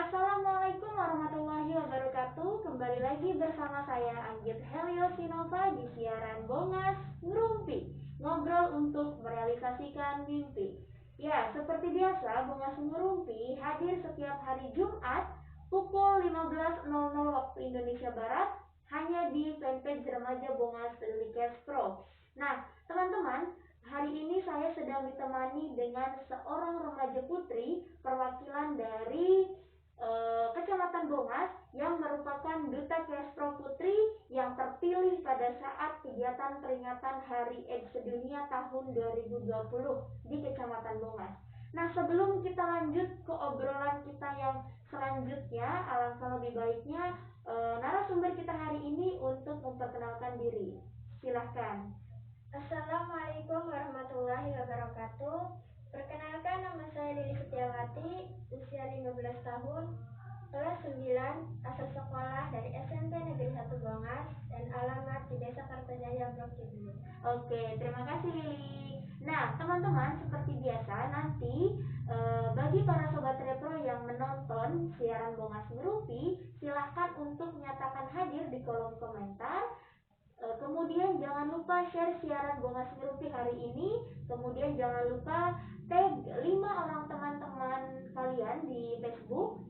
Assalamualaikum warahmatullahi wabarakatuh. Kembali lagi bersama saya Anggit Heliosinova di siaran Bongas Ngerumpi, ngobrol untuk merealisasikan mimpi. Ya, seperti biasa, Bongas Ngerumpi hadir setiap hari Jumat pukul 15.00 waktu Indonesia Barat hanya di fanpage remaja Bongas Lilikes Pro. Nah, teman-teman, hari ini saya sedang ditemani dengan seorang remaja putri perwakilan dari Kecamatan Bongas yang merupakan Duta Kespro Putri yang terpilih pada saat kegiatan peringatan Hari AIDS Sedunia tahun 2020 di Kecamatan Bongas. Nah, sebelum kita lanjut ke obrolan kita yang selanjutnya, alangkah lebih baiknya narasumber kita hari ini untuk memperkenalkan diri. Silahkan. Assalamualaikum warahmatullahi wabarakatuh. Perkenalkan, nama saya Lili Setiawati, usia 15 tahun, kelas 9, asal sekolah dari SMP Negeri 1 Bongas dan alamat di Desa Kartajaya, Blok Cibulu. Oke, terima kasih Lili. Nah, teman-teman, seperti biasa nanti bagi para sobat repro yang menonton siaran Bongas Ngerumpi, silahkan untuk menyatakan hadir di kolom komentar. Kemudian jangan lupa share siaran Bongas Ngerumpi hari ini. Kemudian jangan lupa tag 5 orang teman-teman kalian di Facebook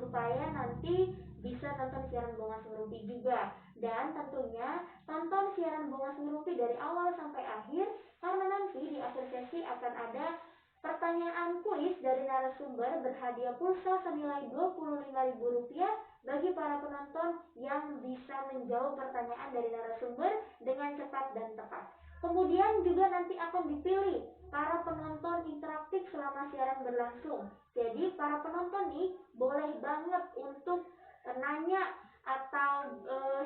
supaya nanti bisa nonton siaran Bongas Ngerumpi juga. Dan tentunya tonton siaran Bongas Ngerumpi dari awal sampai akhir, karena nanti di akhir sesi akan ada pertanyaan kuis dari narasumber berhadiah pulsa senilai Rp25.000 bagi para penonton yang bisa menjawab pertanyaan dari narasumber dengan cepat dan tepat. Kemudian juga nanti akan dipilih para penonton interaktif selama siaran berlangsung. Jadi para penonton nih boleh banget untuk nanya atau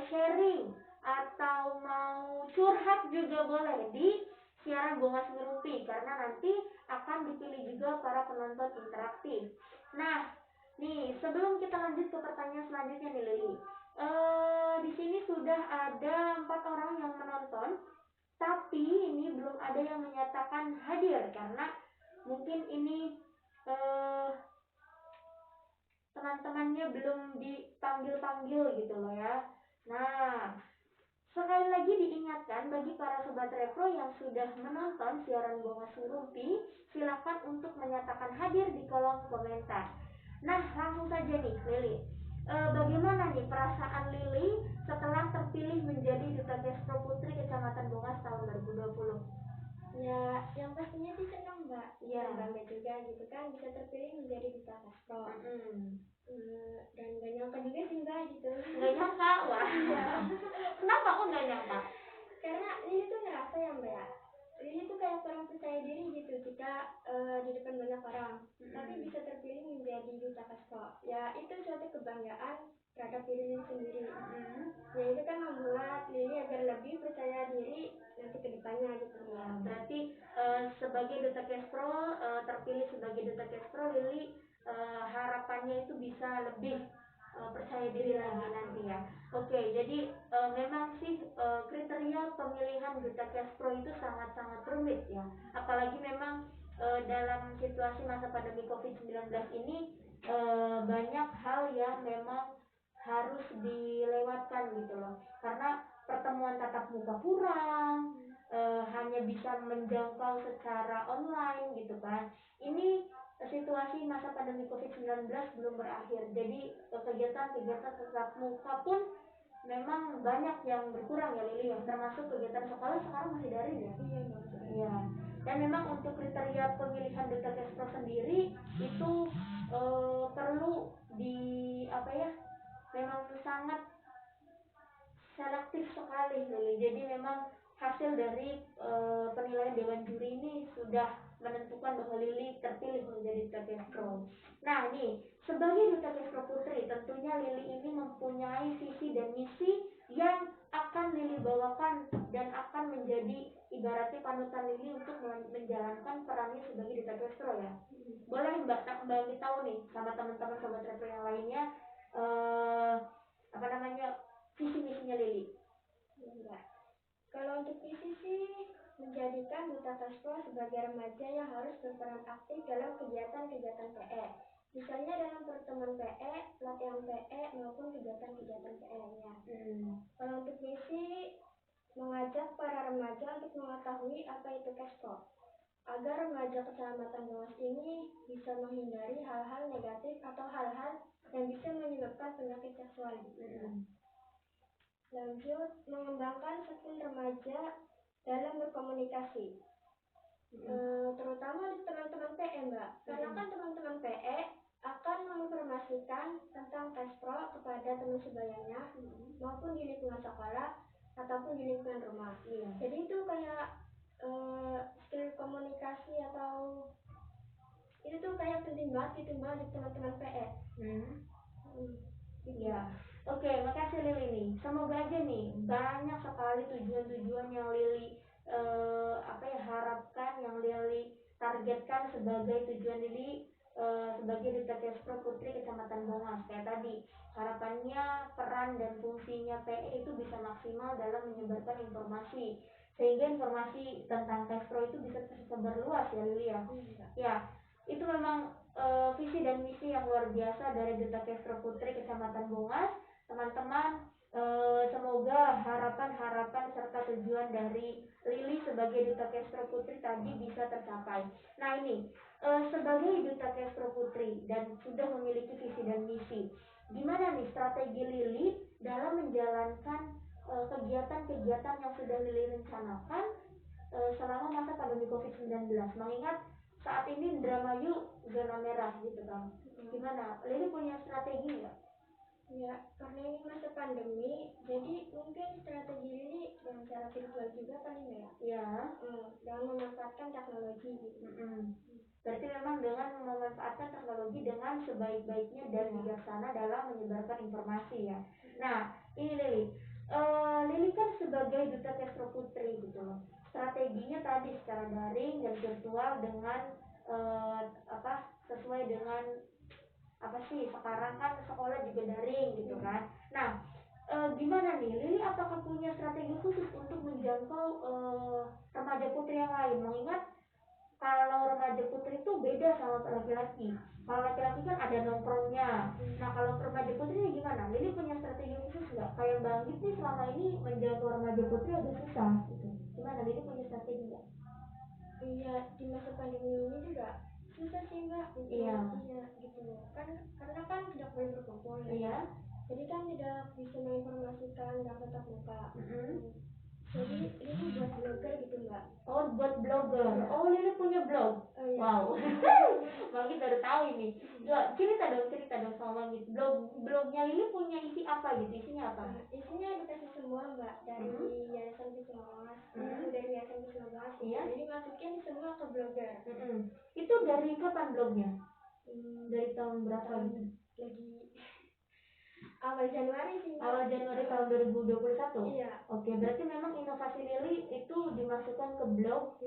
sharing atau mau curhat juga boleh di siaran Bongas Ngerumpi, karena nanti akan dipilih juga para penonton interaktif. Nah, nih, sebelum kita lanjut ke pertanyaan selanjutnya nih Lili, di sini sudah ada 4 orang yang menonton, tapi ini belum ada yang menyatakan hadir karena mungkin ini teman-temannya belum dipanggil-panggil gitu loh ya. Nah, sekali lagi diingatkan bagi para sobat repro yang sudah menonton siaran Bongas Ngerumpi, silakan untuk menyatakan hadir di kolom komentar. Nah, langsung saja nih Lili. Bagaimana nih perasaan Lili setelah terpilih menjadi Duta Kespro Putri Kecamatan Bongas tahun 2020? Ya, yang pastinya sih senang, Mbak. Ya. Dan bangga juga gitu kan bisa terpilih menjadi Duta Kespro. Dan gak nyangka juga sih, Mbak, gitu. Gak nyangka, wah. Iya. Kenapa kok gak nyangka? Karena Lili tuh ngerasa ya, Mbak ya, Lili tuh kayak kurang percaya diri gitu jika di depan banyak orang, tapi bisa terpilih menjadi Duta Kespro. Ya, itu suatu kebanggaan terhadap diri Lili sendiri. Ya, itu kan membuat Lili agar lebih percaya diri nanti ke depannya gitu. Ya, berarti sebagai Duta Kespro, terpilih sebagai Duta Kespro, Lili harapannya itu bisa lebih percaya diri lagi nanti ya. Oke, jadi memang sih kriteria pemilihan Duta Kespro itu sangat-sangat rumit ya. Apalagi memang dalam situasi masa pandemi COVID-19 ini banyak hal yang memang harus dilewatkan gitu loh. Karena pertemuan tatap muka kurang, hanya bisa menjangkau secara online gitu kan. Ini situasi masa pandemi COVID-19 belum berakhir. Jadi kegiatan-kegiatan tatap muka pun memang banyak yang berkurang ya Lili ya. Termasuk kegiatan sekolah sekarang masih daring ya. Iya, Mbak. Iya. Dan memang untuk kriteria pemilihan Duta Kespro sendiri itu perlu di apa ya? Memang sangat selektif sekali Lili. Jadi memang hasil dari penilaian Dewan Juri ini sudah menentukan bahwa Lili terpilih menjadi Duta Kespro. Nah nih, sebagai Duta Kespro Putri, tentunya Lili ini mempunyai visi dan misi yang akan Lili bawakan dan akan menjadi ibaratnya panutan Lili untuk menjalankan perannya sebagai Duta Kespro ya. Boleh Mbak tahu nih sama teman-teman sobat repro yang lainnya visi misinya Lili? Enggak. Kalau untuk visi sih menjadikan Duta Kespro sebagai remaja yang harus berperan aktif dalam kegiatan-kegiatan PE Misalnya dalam pertemuan PE, pelatihan PE maupun kegiatan-kegiatan PE lainnya. Kalau untuk misi, mengajak para remaja untuk mengetahui apa itu Kespro, agar remaja Kecamatan Bongas ini bisa menghindari hal-hal negatif atau hal-hal yang bisa menyebabkan penyakit seksual. Lanjut, mengembangkan skill remaja dalam berkomunikasi, terutama di teman-teman PE, Mbak. Karena kan teman-teman PE akan menginformasikan tentang Kespro kepada teman sebayanya maupun di lingkungan sekolah ataupun di lingkungan rumah. Jadi itu kayak skill komunikasi atau itu tuh kayak penting banget gitu Mbak di teman-teman PE. Gitu. Ya. Oke, makasih Lili nih. Semoga aja nih banyak sekali tujuan-tujuan yang Lili harapkan, yang Lili targetkan sebagai tujuan Lili sebagai Duta Kespro Putri Kecamatan Bongas. Kayak tadi, harapannya peran dan fungsinya PE itu bisa maksimal dalam menyebarkan informasi, sehingga informasi tentang Kespro itu bisa tersebar luas ya Lili ya. Ya, itu memang visi dan misi yang luar biasa dari Duta Kespro Putri Kecamatan Bongas. Teman-teman, semoga harapan-harapan serta tujuan dari Lili sebagai Duta Kespro Putri tadi bisa tercapai. Nah ini, sebagai Duta Kespro Putri dan sudah memiliki visi dan misi, gimana nih strategi Lili dalam menjalankan kegiatan-kegiatan yang sudah Lili rencanakan selama masa pandemi COVID-19? Mengingat saat ini Indramayu zona merah gitu kan. Gimana? Lili punya strategi nggak? Ya, karena ini masa pandemi, jadi mungkin strategi Lili dengan cara virtual juga paling ya. Ya. Dengan memanfaatkan teknologi gitu. Berarti memang dengan memanfaatkan teknologi dengan sebaik-baiknya dan bijaksana dalam menyebarkan informasi ya. Nah, ini Lili. Lili kan sebagai Duta Kespro Putri gitu loh. Strateginya tadi secara daring dan virtual dengan sesuai dengan sekarang kan sekolah juga daring gitu kan. Nah, gimana nih Lili, apakah punya strategi khusus untuk menjangkau remaja putri yang lain? Mengingat kalau remaja putri itu beda sama laki-laki. Kalau laki-laki kan ada nongkrongnya. Nah, kalau remaja putri ini gimana? Lili punya strategi khusus nggak? Kayak Mbak Anggit nih selama ini menjangkau remaja putri agak susah gitu. Gimana? Lili punya strategi nggak? Iya, di masa pandemi ini juga susah sih Mbak. Iya gitu. Kan karena kan tidak boleh berkumpul. Iya. Jadi kan tidak bisa menginformasikan dan tatap muka. Jadi Lili buat blogger gitu Mbak. Oh, buat blogger. Iya. Oh, Lili punya blog. Iya. Wow. Bangkit baru tahu ini. Cerita dong sama Bangkit. Blognya Lili punya isi apa gitu? Isinya apa? Isinya edukasi semua Mbak, dari Yayasan Kusuma Bongas, dari Yayasan Kusuma Bongas. Iya. Jadi masukin semua ke blogger. Itu dari kapan blognya? Dari tahun berapa gitu? Lagi awal Januari sih Mbak. Awal Januari tahun 2021? Iya. Oke, berarti memang inovasi Lili itu dimasukkan ke blog,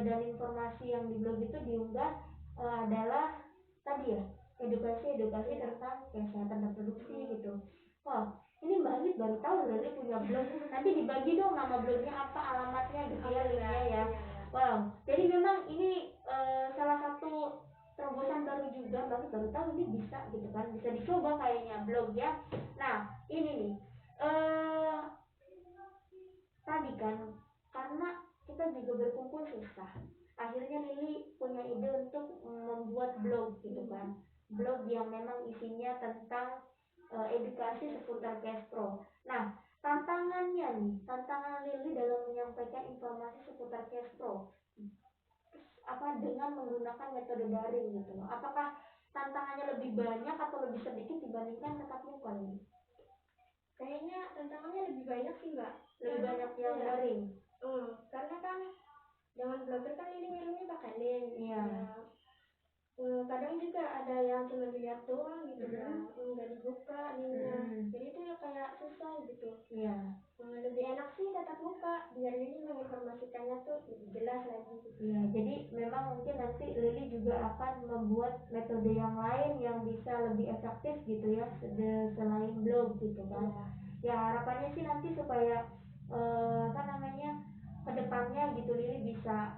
dan informasi yang di blog itu diunggah adalah tadi ya, edukasi tentang kesehatan reproduksi gitu. Wah, ini Mbak Anit baru tahu Lili punya blog. Nanti dibagi dong nama blognya apa, alamatnya gitu ya, linknya ya. Wow, jadi memang ini salah satu terobosan baru juga, Mbak baru tahu ini bisa gitu kan, bisa dicoba kayaknya blog ya. Nah ini nih tadi kan karena kita juga berkumpul susah, akhirnya Lili punya ide untuk membuat blog gitu kan, blog yang memang isinya tentang edukasi seputar Kespro. Nah tantangan Lili dalam menyampaikan informasi seputar Kespro dengan menggunakan metode daring gitu loh. Apakah tantangannya lebih banyak atau lebih sedikit dibandingkan tatap muka ini? Kayaknya tantangannya lebih banyak sih Mbak. Lebih banyak yang daring. Karena kan dengan blogger kan Lili ngirimnya pakai link. Iya. Kadang juga ada yang cuma dilihat doang gitu ya, nggak dibuka linknya. Jadi itu ya kayak susah gitu. Iya. Lebih enak sih tatap muka, biar Lili menginformasikannya tuh lebih jelas lagi gitu. Iya, jadi memang mungkin nanti Lili juga akan membuat metode yang lain yang bisa lebih efektif gitu ya, selain blog gitu kan. Ya harapannya sih nanti supaya kedepannya gitu Lili bisa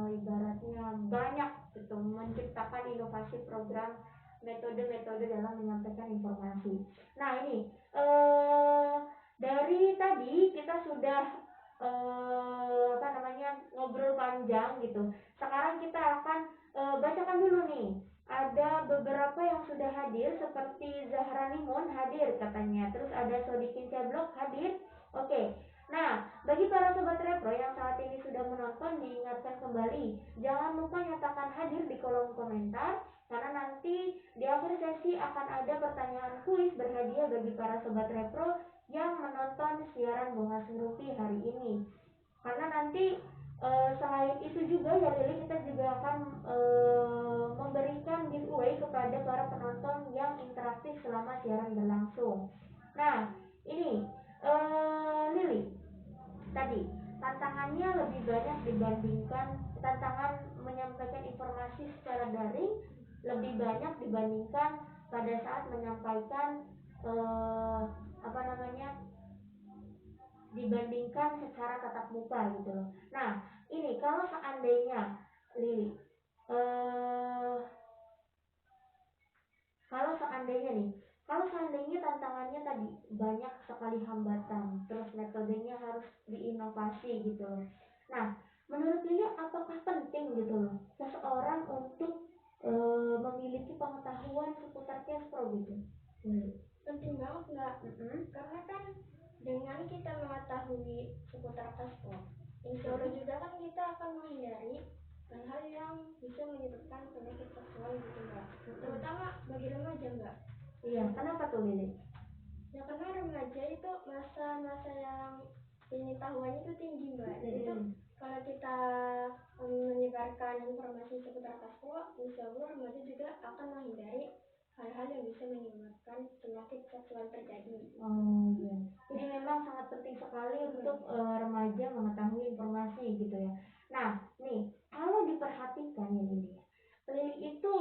ibaratnya banyak gitu menciptakan inovasi program metode-metode dalam menyampaikan informasi. Nah ini dari tadi kita sudah ngobrol panjang gitu. Sekarang kita akan bacakan dulu nih. Ada beberapa yang sudah hadir seperti Zahra Nimun hadir katanya. Terus ada Sodikin Cablok hadir. Oke. Nah, bagi para sobat repro yang saat ini sudah menonton diingatkan kembali, jangan lupa nyatakan hadir di kolom komentar karena nanti di akhir sesi akan ada pertanyaan kuis berhadiah bagi para sobat repro yang menonton siaran Bongas Ngerupi hari ini. Karena nanti selain itu juga ya Lili, kita juga akan memberikan giveaway kepada para penonton yang interaktif selama siaran berlangsung. Nah, ini Lili, tadi tantangannya lebih banyak dibandingkan tantangan menyampaikan informasi secara daring lebih banyak dibandingkan pada saat menyampaikan dibandingkan secara tatap muka gitu loh. Nah, ini kalau seandainya Lili kalau seandainya tantangannya tadi banyak sekali hambatan, terus metodenya harus diinovasi gitu loh. Nah, menurut Lili apakah penting gitu loh seseorang untuk memiliki pengetahuan seputar cash flow gitu? Penting banget Mbak. Karena kan dengan kita mengetahui seputar cash flow, insya Allah juga kan kita akan menghindari hal-hal yang bisa menyebabkan penyakit seksual gitu Mbak. Terutama bagi remaja Mbak. Iya, kenapa tuh Lili? Ya karena remaja itu masa-masa yang pengetahuannya itu tinggi Mbak. Jadi itu kalau kita menyebarkan informasi seputar cash flow, insya Allah remaja juga akan menghindari hal-hal yang bisa menyebabkan penyakit seksual terjadi. Oh iya. Jadi memang sangat penting sekali untuk remaja mengetahui informasi gitu ya. Nah, nih kalau diperhatikan ya Lili, Lili itu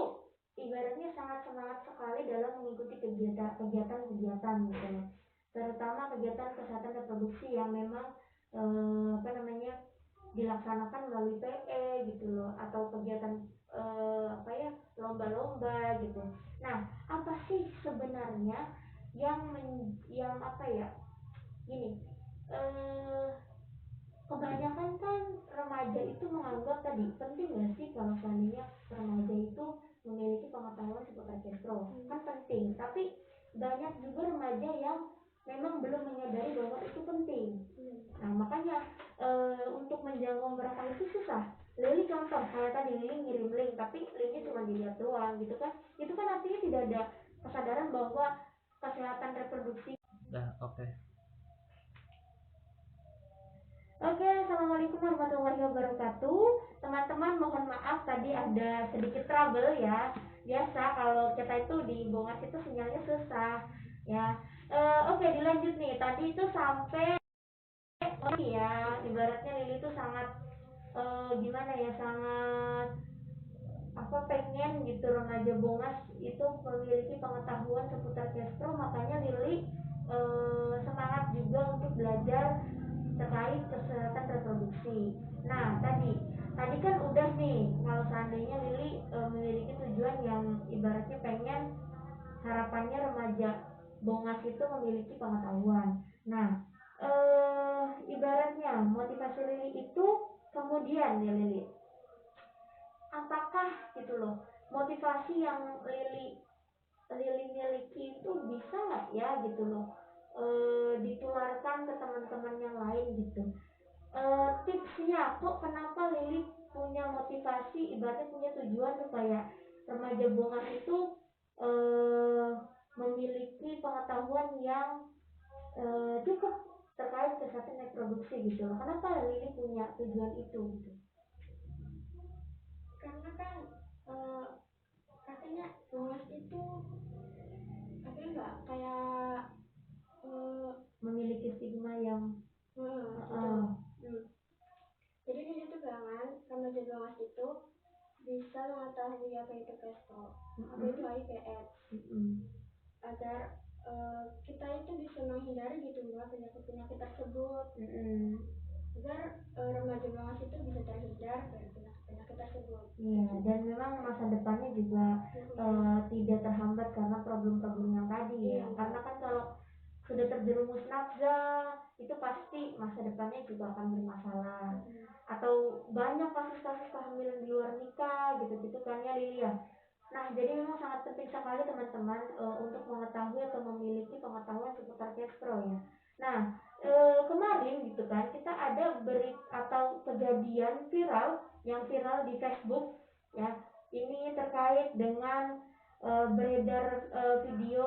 ibaratnya sangat semangat sekali dalam mengikuti kegiatan gitu loh. Terutama kegiatan kesehatan reproduksi yang memang dilaksanakan melalui PE gitu loh, atau kegiatan lomba-lomba gitu. Nah, apa sih sebenarnya yang kebanyakan kan remaja itu menganggap tadi penting nggak sih kalau seandainya remaja itu memiliki pengetahuan seputar cash flow? Kan penting, tapi banyak juga remaja yang memang belum menyadari bahwa itu penting. Nah, makanya untuk menjangkau mereka itu susah. Lili contoh kayak tadi Lili ngirim link tapi linknya cuma dilihat doang gitu kan, itu kan artinya tidak ada kesadaran bahwa kesehatan reproduksi. Oke. Oke, assalamualaikum warahmatullahi wabarakatuh. Teman-teman mohon maaf tadi ada sedikit trouble ya. Biasa kalau kita itu di Bongas itu sinyalnya susah ya. Oke, dilanjut nih. Tadi itu sampai ya, ibaratnya Lili itu sangat sangat pengen gitu remaja Bongas itu memiliki pengetahuan seputar cash flow, makanya Lili semangat juga untuk belajar terkait kesehatan reproduksi. Nah, tadi kan udah nih kalau seandainya Lili memiliki tujuan yang ibaratnya pengen harapannya remaja Bongas itu memiliki pengetahuan. Nah, ibaratnya motivasi Lili itu kemudian ya Lili, apakah gitu loh motivasi yang Lili miliki itu bisa nggak ya gitu loh ditularkan ke teman-teman yang lain gitu. Tipsnya kok kenapa Lili punya motivasi, ibaratnya punya tujuan supaya remaja Bongas itu memiliki pengetahuan yang cukup terkait kesehatan reproduksi gitu loh. Kenapa Lili punya tujuan itu gitu? Karena kan katanya Bongas itu kayak memiliki stigma yang jadi Lili tuh pengen remaja Bongas itu bisa mengetahui apa itu cash flow, apa itu HIV/AIDS, agar kita itu bisa menghindari gitu Mbak penyakit tersebut, agar remaja Bongas itu bisa terhindar dari penyakit tersebut. Iya, dan memang masa depan terhambat karena problem-problem yang tadi ya. Karena kan kalau sudah terjerumus nafsa itu pasti masa depannya juga akan bermasalah. Atau banyak kasus-kasus kehamilan di luar nikah gitu-gitu kan ya Lili ya. Nah, jadi memang sangat penting sekali teman-teman untuk mengetahui atau memiliki pengetahuan seputar cash flow ya. Nah, kemarin gitu kan kita ada berita atau kejadian viral yang viral di Facebook ya. Ini terkait dengan beredarnya video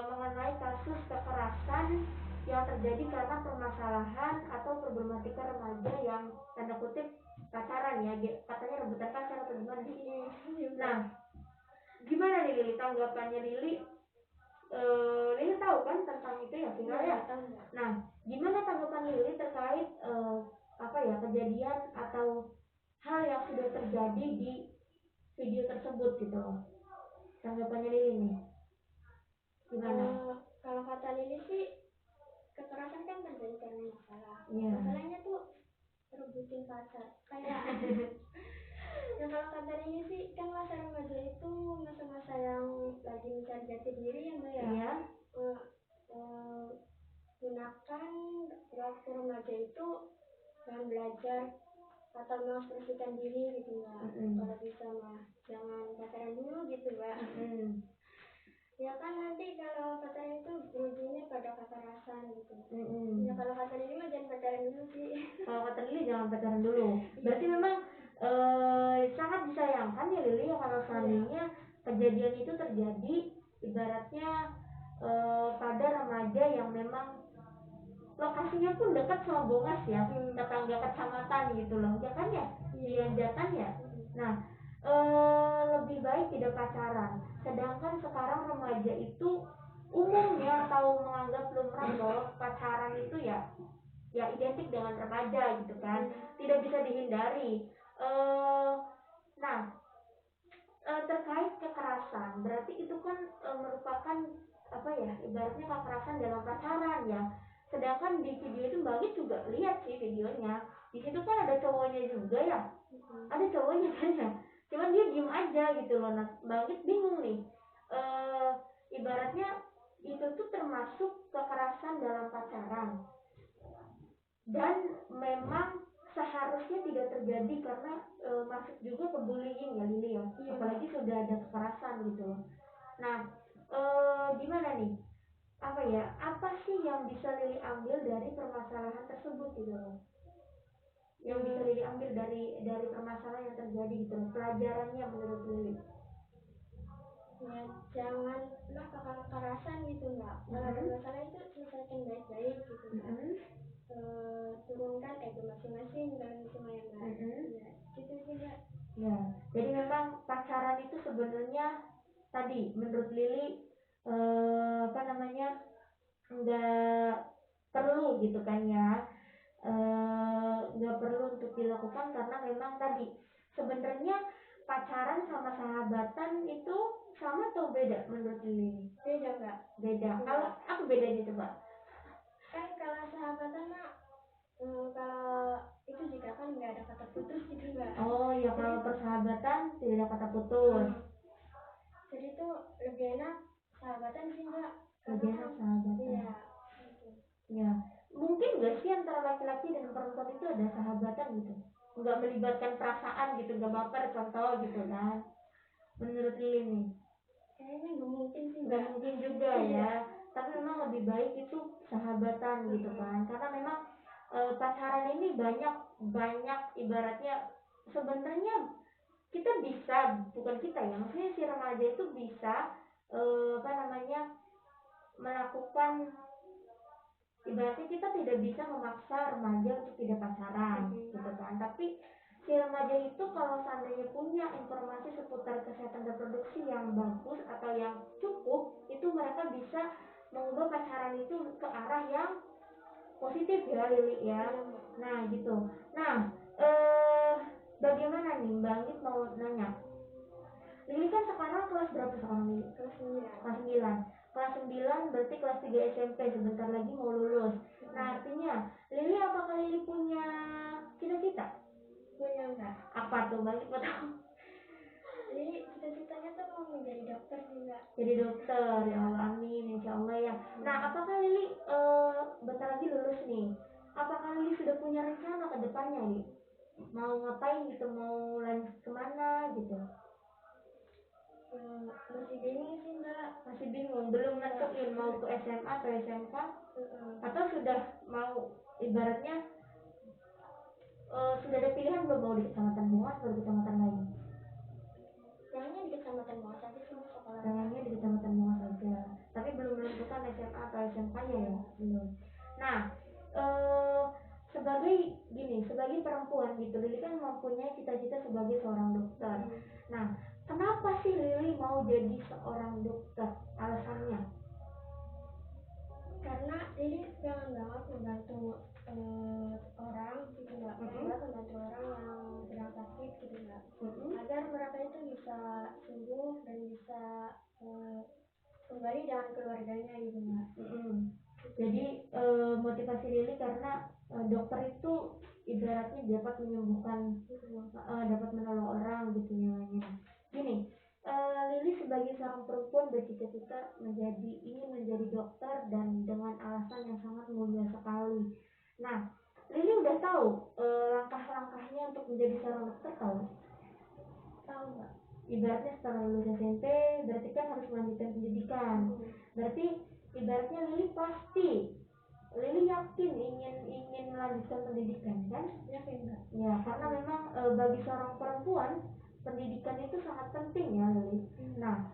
mengenai kasus kekerasan yang terjadi karena permasalahan atau problematika remaja yang tanda kutip pacaran ya, katanya rebutan pacar atau gimana sih. Nah, gimana nih Lili tanggapannya Lili? Lili tahu kan tentang itu ya viral ya. Nah, gimana tanggapan Lili terkait kejadian atau hal yang sudah terjadi di video tersebut gitu loh? Tanggapannya Lili nih gimana? Kalau kata Lili sih kekerasan kan terjadi karena masalah. Masalahnya tuh rebutin pacar kayak ya kalau kata Lili sih kan masa remaja itu masa-masa yang lagi mencari jati diri ya Mbak ya. Gunakan waktu remaja itu dengan belajar atau mengekspresikan diri gitu Mbak. Kalau bisa mah jangan pacaran dulu gitu Mbak. Ya kan nanti kalau pacaran itu berujungnya pada kekerasan gitu. Ya kalau kata Lili mah jangan pacaran dulu sih. Kalau kata Lili jangan pacaran dulu. Berarti memang sangat disayangkan ya Lili ya kalau seandainya kejadian itu terjadi ibaratnya pada remaja yang memang lokasinya pun dekat sama Bongas ya, tetangga kecamatan gitu loh, ya kan ya, di Anjatan ya. Nah, lebih baik tidak pacaran. Sedangkan sekarang remaja itu umumnya atau menganggap lumrah bahwa pacaran itu ya identik dengan remaja gitu kan, tidak bisa dihindari. Terkait kekerasan, berarti itu kan merupakan ibaratnya kekerasan dalam pacaran ya. Sedangkan di video itu Mbak Git juga lihat sih videonya. Di situ kan ada cowoknya juga ya. Ada cowoknya kan ya. Cuman dia diem aja gitu loh. Nah, Mbak Git bingung nih. Ibaratnya itu tuh termasuk kekerasan dalam pacaran. Dan memang seharusnya tidak terjadi karena masuk juga ke bullying ya Lili ya. Apalagi sudah ada kekerasan gitu loh. Nah, gimana nih? Apa sih yang bisa Lili ambil dari permasalahan tersebut gitu loh? Yang bisa Lili ambil dari permasalahan yang terjadi gitu loh, pelajarannya menurut Lili? Ya jangan melakukan kekerasan gitu Mbak. Kalau ada masalah itu selesaikan baik-baik gitu Mbak. Turunkan ego masing-masing dalam semuanya Mbak. Ya gitu sih Mbak. Ya, jadi memang pacaran itu sebenarnya tadi menurut Lili nggak perlu gitu kan ya, nggak perlu untuk dilakukan karena memang tadi sebenarnya pacaran sama sahabatan itu sama atau beda menurut Lili? Beda Mbak. Beda. Kalau apa bedanya coba? Kan kalau sahabatan mah kalau itu juga kan nggak ada kata putus gitu Mbak. Oh ya, kalau persahabatan tidak ada kata putus. Jadi itu lebih enak sahabatan sih Mbak. Lebih enak sahabatan. Iya. Ya, mungkin nggak sih antara laki-laki dan perempuan itu ada sahabatan gitu, nggak melibatkan perasaan gitu, nggak baper contoh gitu kan? Menurut Lili nih? Kayaknya nggak mungkin sih Mbak. Nggak mungkin juga ya. Tapi memang lebih baik itu sahabatan gitu kan, karena memang pacaran ini banyak ibaratnya sebenarnya kita bisa, bukan kita ya, maksudnya si remaja itu bisa melakukan, ibaratnya kita tidak bisa memaksa remaja untuk tidak pacaran gitu kan. Tapi si remaja itu kalau seandainya punya informasi seputar kesehatan reproduksi yang bagus atau yang cukup, itu mereka bisa mengubah pacaran itu ke arah yang positif ya Lili ya. Nah gitu. Nah bagaimana nih Mbak Anggit mau nanya, Lili kan sekarang kelas berapa sekarang Lili? Kelas 9. Kelas 9. Kelas 9 berarti kelas 3 SMP, sebentar lagi mau lulus. Nah artinya Lili, apakah Lili punya cita-cita? Punya Mbak. Apa tuh banyak mau tahu. Jadi cita-citanya tuh mau menjadi dokter juga. Jadi dokter, ya Allah, amin, insya Allah ya. Nah, apakah Lili bentar lagi lulus nih? Apakah Lili sudah punya rencana ke depannya, Li? Mau ngapain gitu, mau lanjut kemana gitu? Masih bingung sih Mbak. Masih bingung, belum nentuin mau ke SMA atau SMK? Atau sudah mau, ibaratnya sudah ada pilihan belum, mau di kecamatan Bungas atau di kecamatan lain? Pengennya di kecamatan Bungas aja sih sekolah. Pengennya di kecamatan Bungas aja, tapi belum menentukan SMA atau SMK-nya ya, belum. Nah, sebagai perempuan gitu, Lili kan mempunyai cita-cita sebagai seorang dokter. Nah, kenapa sih Lili mau jadi seorang dokter? Alasannya? Karena Lili pengen banget membantu orang gitu Mbak. Pengen banget membantu orang yang sedang sakit gitu Mbak. Agar mereka itu bisa sembuh dan bisa kembali dengan keluarganya gitu Mbak. Jadi motivasi Lili karena dokter itu ibaratnya dapat menyembuhkan, dapat menolong orang gitu ya. Gini, Lili sebagai seorang perempuan bercita-cita ingin menjadi dokter dan dengan alasan yang sangat mulia sekali. Nah, Lili udah tahu langkah-langkahnya untuk menjadi seorang dokter, tahu? Tahu Mbak. Ibaratnya setelah lulus SMP berarti kan harus melanjutkan pendidikan. Berarti ibaratnya Lili yakin ingin melanjutkan pendidikan kan? Yakin Mbak. Ya, karena memang bagi seorang perempuan pendidikan itu sangat penting ya, Lili. Nah,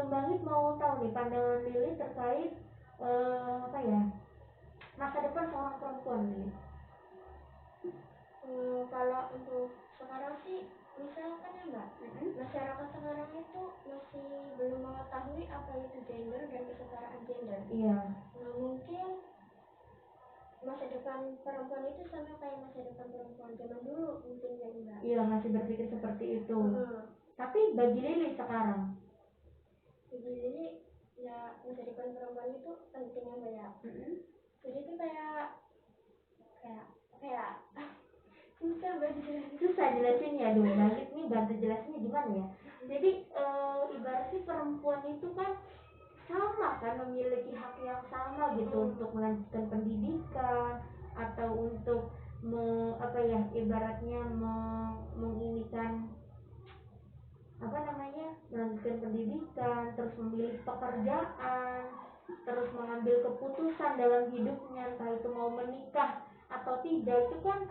Mbak Git mau tahu nih pandangan Lili terkait masa depan seorang perempuan, Lili. Kalau untuk sekarang sih misalkan ya Mbak, masyarakat sekarang itu masih belum mengetahui apa itu gender dan kesetaraan gender. Iya. Nah mungkin masa depan perempuan itu sama kayak masa depan perempuan zaman dulu mungkin ya Mbak. Iya, masih berpikir seperti itu. Tapi bagi Lili sekarang? Bagi Lili ya masa depan perempuan itu penting ya Mbak ya. Jadi itu kayak susah jelasinnya. Aduh, Mbak Git nih bantu jelasinnya gimana ya? Jadi ibaratnya perempuan itu kan sama kan, memiliki hak yang sama gitu untuk melanjutkan pendidikan atau untuk ibaratnya menginikan melanjutkan pendidikan, terus memilih pekerjaan, terus mengambil keputusan dalam hidupnya, entah itu mau menikah atau tidak. Itu kan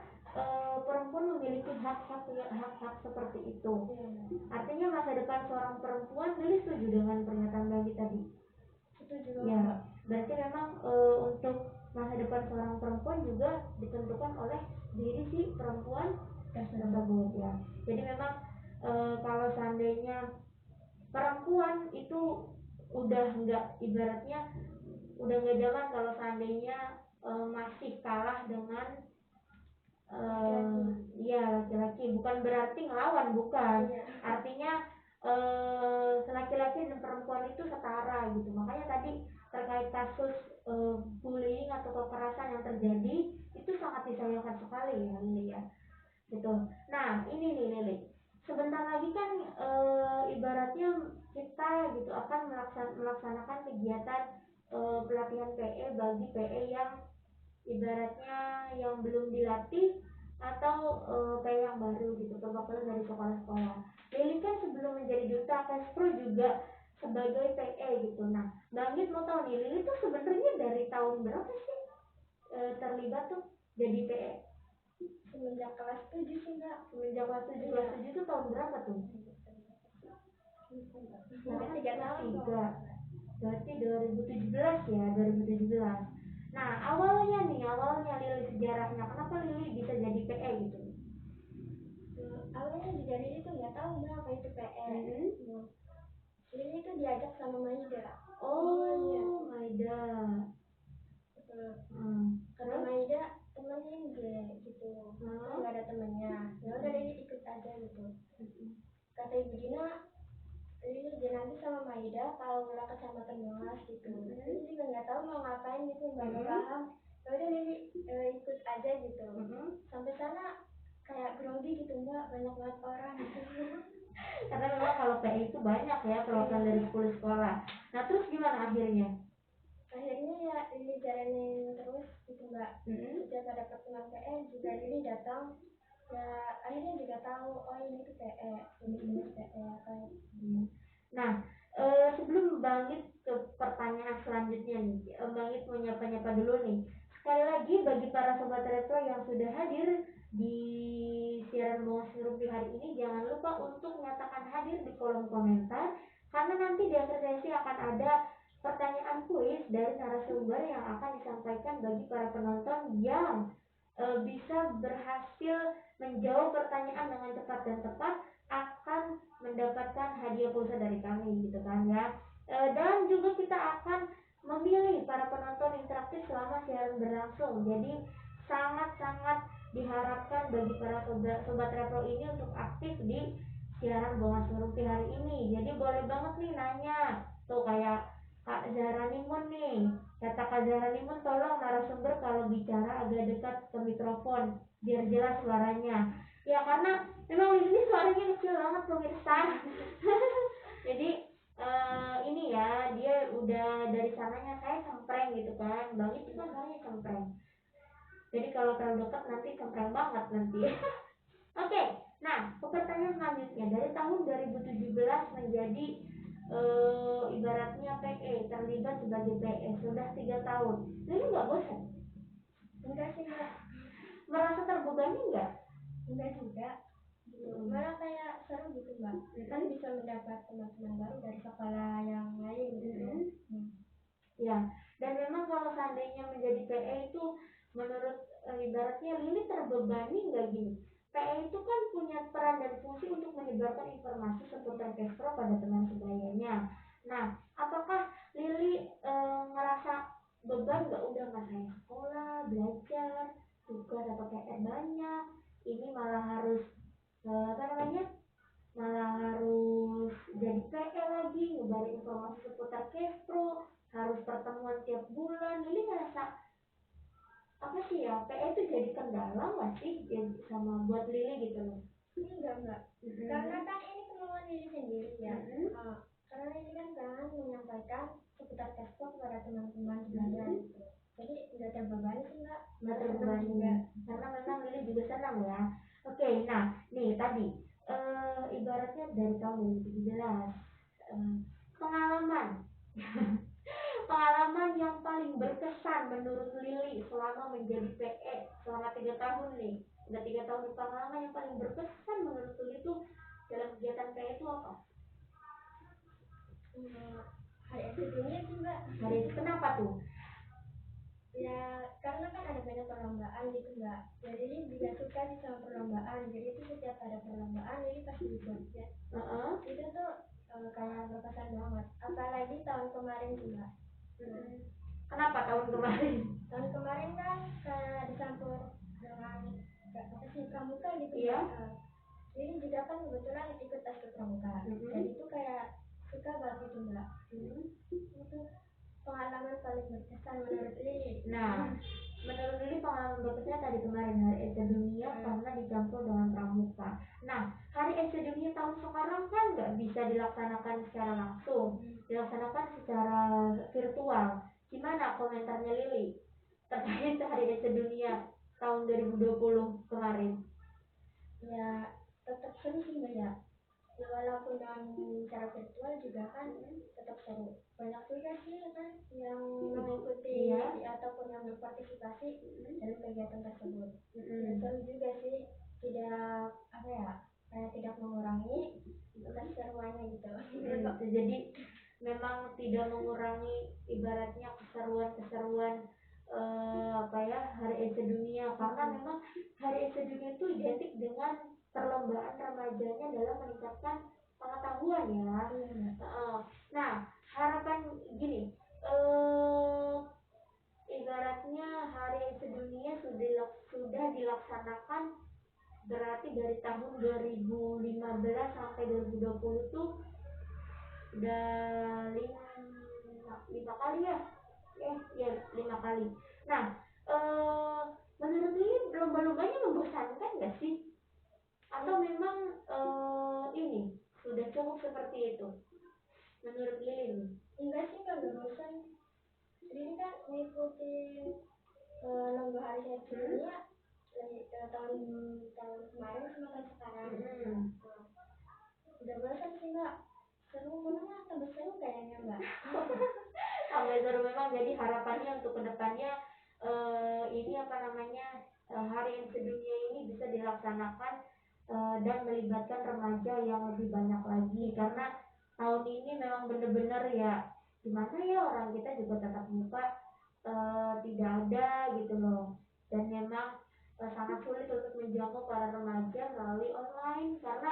perempuan memiliki hak-hak seperti itu. Artinya masa depan seorang perempuan, Lili setuju dengan pernyataan Bagi tadi? Setuju. Ya, berarti memang untuk masa depan seorang perempuan juga ditentukan oleh diri si perempuan tersebut ya. Jadi memang kalau seandainya perempuan itu udah nggak zaman kalau seandainya masih kalah dengan laki-laki, bukan berarti ngelawan, bukan. Artinya laki-laki dan perempuan itu setara gitu. Makanya tadi terkait kasus bullying atau kekerasan yang terjadi itu sangat disayangkan sekali ya, Lili ya. Gitu. Nah, ini nih Lili. Sebentar lagi kan ibaratnya kita gitu akan melaksanakan kegiatan pelatihan PE bagi PE yang ibaratnya yang belum dilatih atau PE yang baru gitu, perwakilan dari sekolah-sekolah. Lili kan sebelum menjadi duta Kespro juga sebagai PE gitu. Nah, Bang Git mau tahu nih, Lili tuh sebenarnya dari tahun berapa sih terlibat tuh jadi PE? Semenjak kelas 7 sih Mbak. Semenjak kelas 7. Kelas 7 itu tahun berapa tuh? Udah 3 tahun kok. Berarti 2017 ya, 2017. Nah, awalnya Lili sejarahnya, kenapa Lili bisa jadi PE gitu? Awalnya juga Lili tuh nggak tahu Mbak apa itu PE. Lili tuh diajak sama Maida. Oh, Maida. Kata Maida temenin deh gitu. Nggak ada temennya. Ya udah Lili ikut aja gitu. Kata Ibu Dina, Lili nanti sama Maida kalau ke kecamatan Bungas gitu. Lili juga nggak tahu mau ngapain gitu, nggak paham. Ya udah Lili ikut aja gitu. Sampai sana kayak grogi gitu Mbak. enggak, banyak banget orang gitu. Karena memang kalau PI itu banyak ya perwakilan dari 10 sekolah. Nah terus gimana akhirnya? Akhirnya ya Lili jalanin terus gitu mbak. Setiap ada pertemuan PE juga Lili datang, ya akhirnya juga tahu oh ini tuh PE, jenis PE apa. Nah sebelum bangkit ke pertanyaan selanjutnya nih, bangkit mau nyapa-nyapa dulu nih. Sekali lagi bagi para sobat retro yang sudah hadir di siaran Bongas Ngerupi hari ini, jangan lupa untuk menyatakan hadir di kolom komentar, karena nanti di akhir sesi akan ada pertanyaan kuis dari narasumber yang akan disampaikan bagi para penonton yang bisa berhasil menjawab pertanyaan dengan cepat dan tepat akan mendapatkan hadiah pulsa dari kami gitu kan ya. Dan juga kita akan memilih para penonton interaktif selama siaran berlangsung. Jadi sangat-sangat diharapkan bagi para sobat repro ini untuk aktif di siaran Bongas Ngerupi hari ini. Jadi boleh banget nih nanya. Tuh kayak Kak Zahra Nimun nih. Kata Kak Zahra Nimun, tolong narasumber kalau bicara agak dekat ke mikrofon biar jelas suaranya. Ya karena memang ini suaranya kecil banget pemirsa. Jadi ini ya dia udah dari sananya saya cempreng gitu kan. Bang itu kan suaranya cempreng. Jadi kalau terlalu dekat nanti cempreng banget nanti. Oke, nah pertanyaan selanjutnya dari tahun 2017 menjadi ibaratnya PE terlibat sebagai PE sudah 3 tahun. Ini nggak bosan? Enggak sih mbak. Merasa terbebani nggak? Enggak juga. Malah kayak seru gitu mbak. Kan bisa mendapat teman-teman baru dari sekolah yang lain gitu. Ya, dan memang kalau seandainya menjadi PE itu menurut ibaratnya Lili terbebani nggak gini? PE itu kan punya peran dan fungsi untuk menyebarkan informasi seputar Kespro pada teman sebayanya. Nah, apakah Lili ngerasa beban nggak, udah nggak saya sekolah, belajar, tugas atau PR banyak, ini malah harus malah harus jadi PE lagi, nyebarin informasi seputar Kespro, harus pertemuan tiap bulan. Lili ngerasa apa sih ya, PE itu jadi kendala nggak sih jadi sama buat Lili gitu loh? Enggak. Karena kan ini kemauan Lili sendiri ya. Karena Lili kan pengen menyampaikan seputar Kespro kepada teman-teman sebaya gitu. Jadi nggak terbebani sih mbak. Nggak terbebani juga karena memang Lili juga senang ya. Oke, nah nih tadi ibaratnya dari tahun 2017 pengalaman pengalaman yang paling berkesan menurut Lili selama menjadi PE selama 3 tahun nih, udah 3 tahun, pengalaman yang paling berkesan menurut Lili itu dalam kegiatan PE itu apa? Hari Esok Dunia sih mbak. Hari kenapa tuh? Ya karena kan ada banyak perlombaan gitu mbak. Jadi Lili juga suka sih sama perlombaan. Jadi itu setiap ada perlombaan Lili pasti ikut ya. Itu tuh kayak berkesan banget. Apalagi tahun kemarin sih mbak. Kenapa tahun kemarin? Tahun kemarin kan kayak dicampur dengan apa sih pramuka gitu ya. Jadi juga kan kebetulan ikut tes pramuka. Jadi itu kayak suka banget gitu mbak. Itu pengalaman paling berkesan menurut Lili. Nah, menurut Lili pengalaman berkesan tadi kemarin Hari Esa Dunia karena dicampur dengan pramuka. Nah, Hari Esa Dunia tahun sekarang kan nggak bisa dilaksanakan secara langsung, dilaksanakan secara virtual. Gimana komentarnya Lili terkait Hari Esa Dunia tahun 2020 kemarin? Ya, tetap seru sih mbak ya. Walaupun dengan cara virtual juga kan tetap seru. Banyak juga sih kan yang mengikuti ataupun yang berpartisipasi dalam kegiatan tersebut. Ya, seru juga sih, tidak apa ya, kayak tidak mengurangi keseruannya gitu. Jadi memang tidak mengurangi ibaratnya keseruan apa ya Hari Esa Dunia, karena memang Hari Esa Dunia itu identik dengan perlombaan remajanya dalam meningkatkan pengetahuan ya. Nah, harapan gini, ibaratnya Hari Esa Dunia sudah dilaksanakan berarti dari tahun 2015 sampai 2020 tuh udah 5 kali ya. Ya 5 kali. Nah, menurut ini lomba-lombanya membosankan nggak sih? atau memang ini sudah cukup seperti itu menurut Lili? Enggak sih Kak, nggak bosan. Ini kan ngikutin lomba hari sehat dunia tahun tahun kemarin sama tahun sekarang. Udah bosan sih Mbak, seru banget, tambah seru kayaknya Mbak. Sampai seru memang. Jadi harapannya untuk kedepannya ini apa namanya hari yang sedunia ini bisa dilaksanakan dan melibatkan remaja yang lebih banyak lagi, karena tahun ini memang benar-benar ya gimana ya, orang kita juga tatap muka tidak ada gitu loh, dan memang sangat sulit untuk menjangkau para remaja melalui online, karena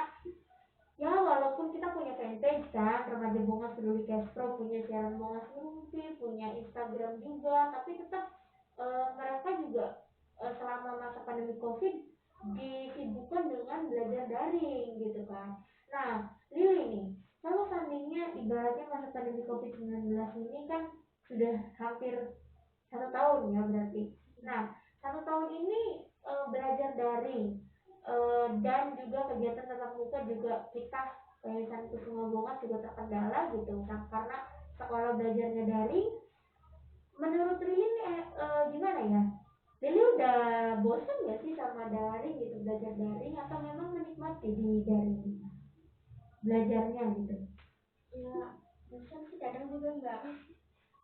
ya walaupun kita punya fanpage kan, Remaja Bongas Peduli Kespro, punya siaran Bongas Mimpi, punya Instagram juga, tapi tetap mereka juga selama masa pandemi Covid disibukkan dengan belajar daring gitu kan. Nah, Lili nih, kalau seandainya ibaratnya masa pandemi Covid-19 ini kan sudah hampir 1 tahun ya berarti. Nah, 1 tahun ini belajar daring dan juga kegiatan tatap muka juga kita Yayasan Kusuma Bongas juga terkendala gitu kan, karena sekolah belajarnya daring. Menurut Lili gimana ya? Lili udah bosan gak sih sama daring gitu, belajar daring, atau memang menikmati di daring belajarnya gitu? Ya bosan sih kadang juga Mbak.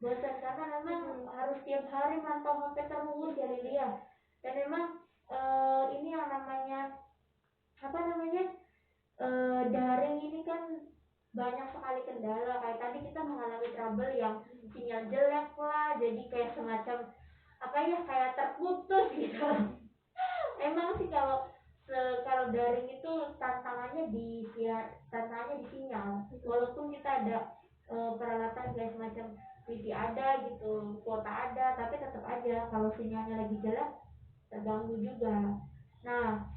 Bosan karena memang harus tiap hari mantau HP terus ya Lili ya. Dan memang ini yang namanya apa namanya daring ini kan banyak sekali kendala, kayak tadi kita mengalami trouble yang sinyal jelek lah, jadi kayak semacam apa ya, kayak terputus gitu. Emang sih kalau daring itu tantangannya di sinyal, walaupun kita ada peralatan kayak semacam wifi ada gitu, kuota ada, tapi tetap aja kalau sinyalnya lagi jelek terganggu juga. Nah,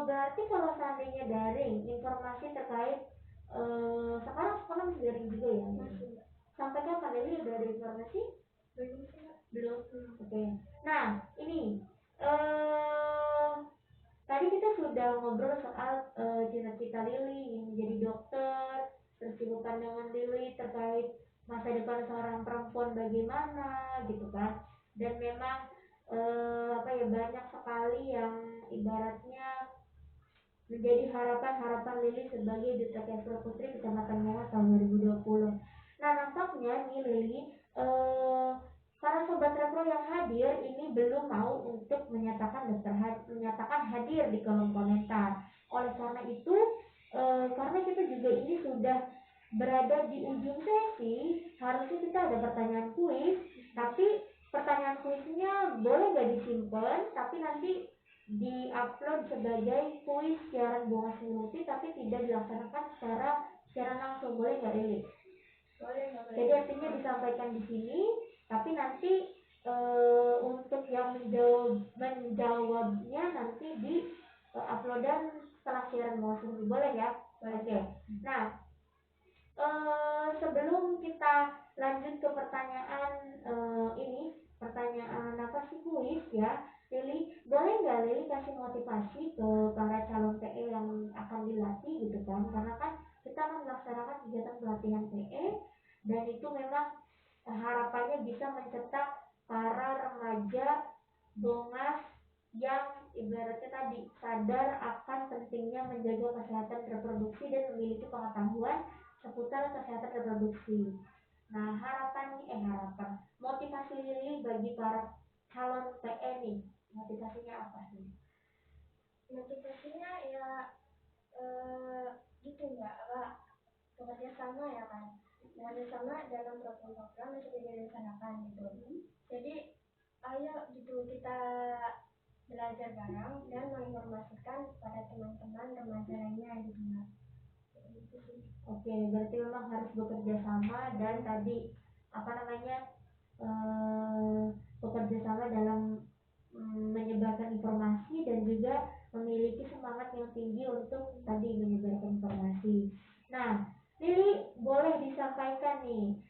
berarti kalau seandainya daring, informasi terkait sekarang sekolah masih daring juga ya? Masih Mbak. Sampai kapan ini udah ada informasi? Belum sih Mbak. Belum. Oke. Nah, ini tadi kita sudah ngobrol soal cita-cita Lili ingin menjadi dokter, kesibukan dengan Lili terkait masa depan seorang perempuan bagaimana gitu kan. Dan memang apa ya, banyak sekali yang ibaratnya menjadi harapan-harapan Lili sebagai Duta Kesra Putri Kecamatan Mongas tahun 2020. Nah, nampaknya nih Lili, para sobat repro yang hadir ini belum mau untuk menyatakan hadir di kolom komentar. Oleh karena itu, karena kita juga ini sudah berada di ujung sesi, harusnya kita ada pertanyaan kuis, tapi pertanyaan kuisnya boleh gak disimpan, tapi nanti di-upload sebagai kuis siaran Bongas Mimpi, tapi tidak dilaksanakan secara langsung, boleh nggak Lili? Boleh. Jadi artinya disampaikan di sini, tapi nanti untuk yang menjawabnya nanti di uploadan setelah siaran Bongas Mimpi, boleh ya? Oke. Nah, sebelum kita lanjut ke pertanyaan pertanyaan apa sih, kuis ya, Lili, boleh nggak Lili kasih motivasi ke para calon PE yang akan dilatih gitu kan, karena kan kita akan melaksanakan kegiatan pelatihan PE, dan itu memang harapannya bisa mencetak para remaja Bongas yang ibaratnya tadi sadar akan pentingnya menjaga kesehatan reproduksi dan memiliki pengetahuan seputar kesehatan reproduksi. Nah, harapan motivasi Lili bagi para calon PE nih, motivasinya apa sih? Motivasinya ya gitu Mbak, bekerja sama ya kan, bekerja sama dalam program-program yang sudah direncanakan gitu. Jadi ayo gitu kita belajar bareng dan menginformasikan pada teman-teman remaja lainnya gitu Mbak. Oke, berarti memang harus bekerja sama dan tadi apa namanya bekerja sama dalam menyebarkan informasi dan juga memiliki semangat yang tinggi untuk tadi menyebarkan informasi. Nah, Lili boleh disampaikan nih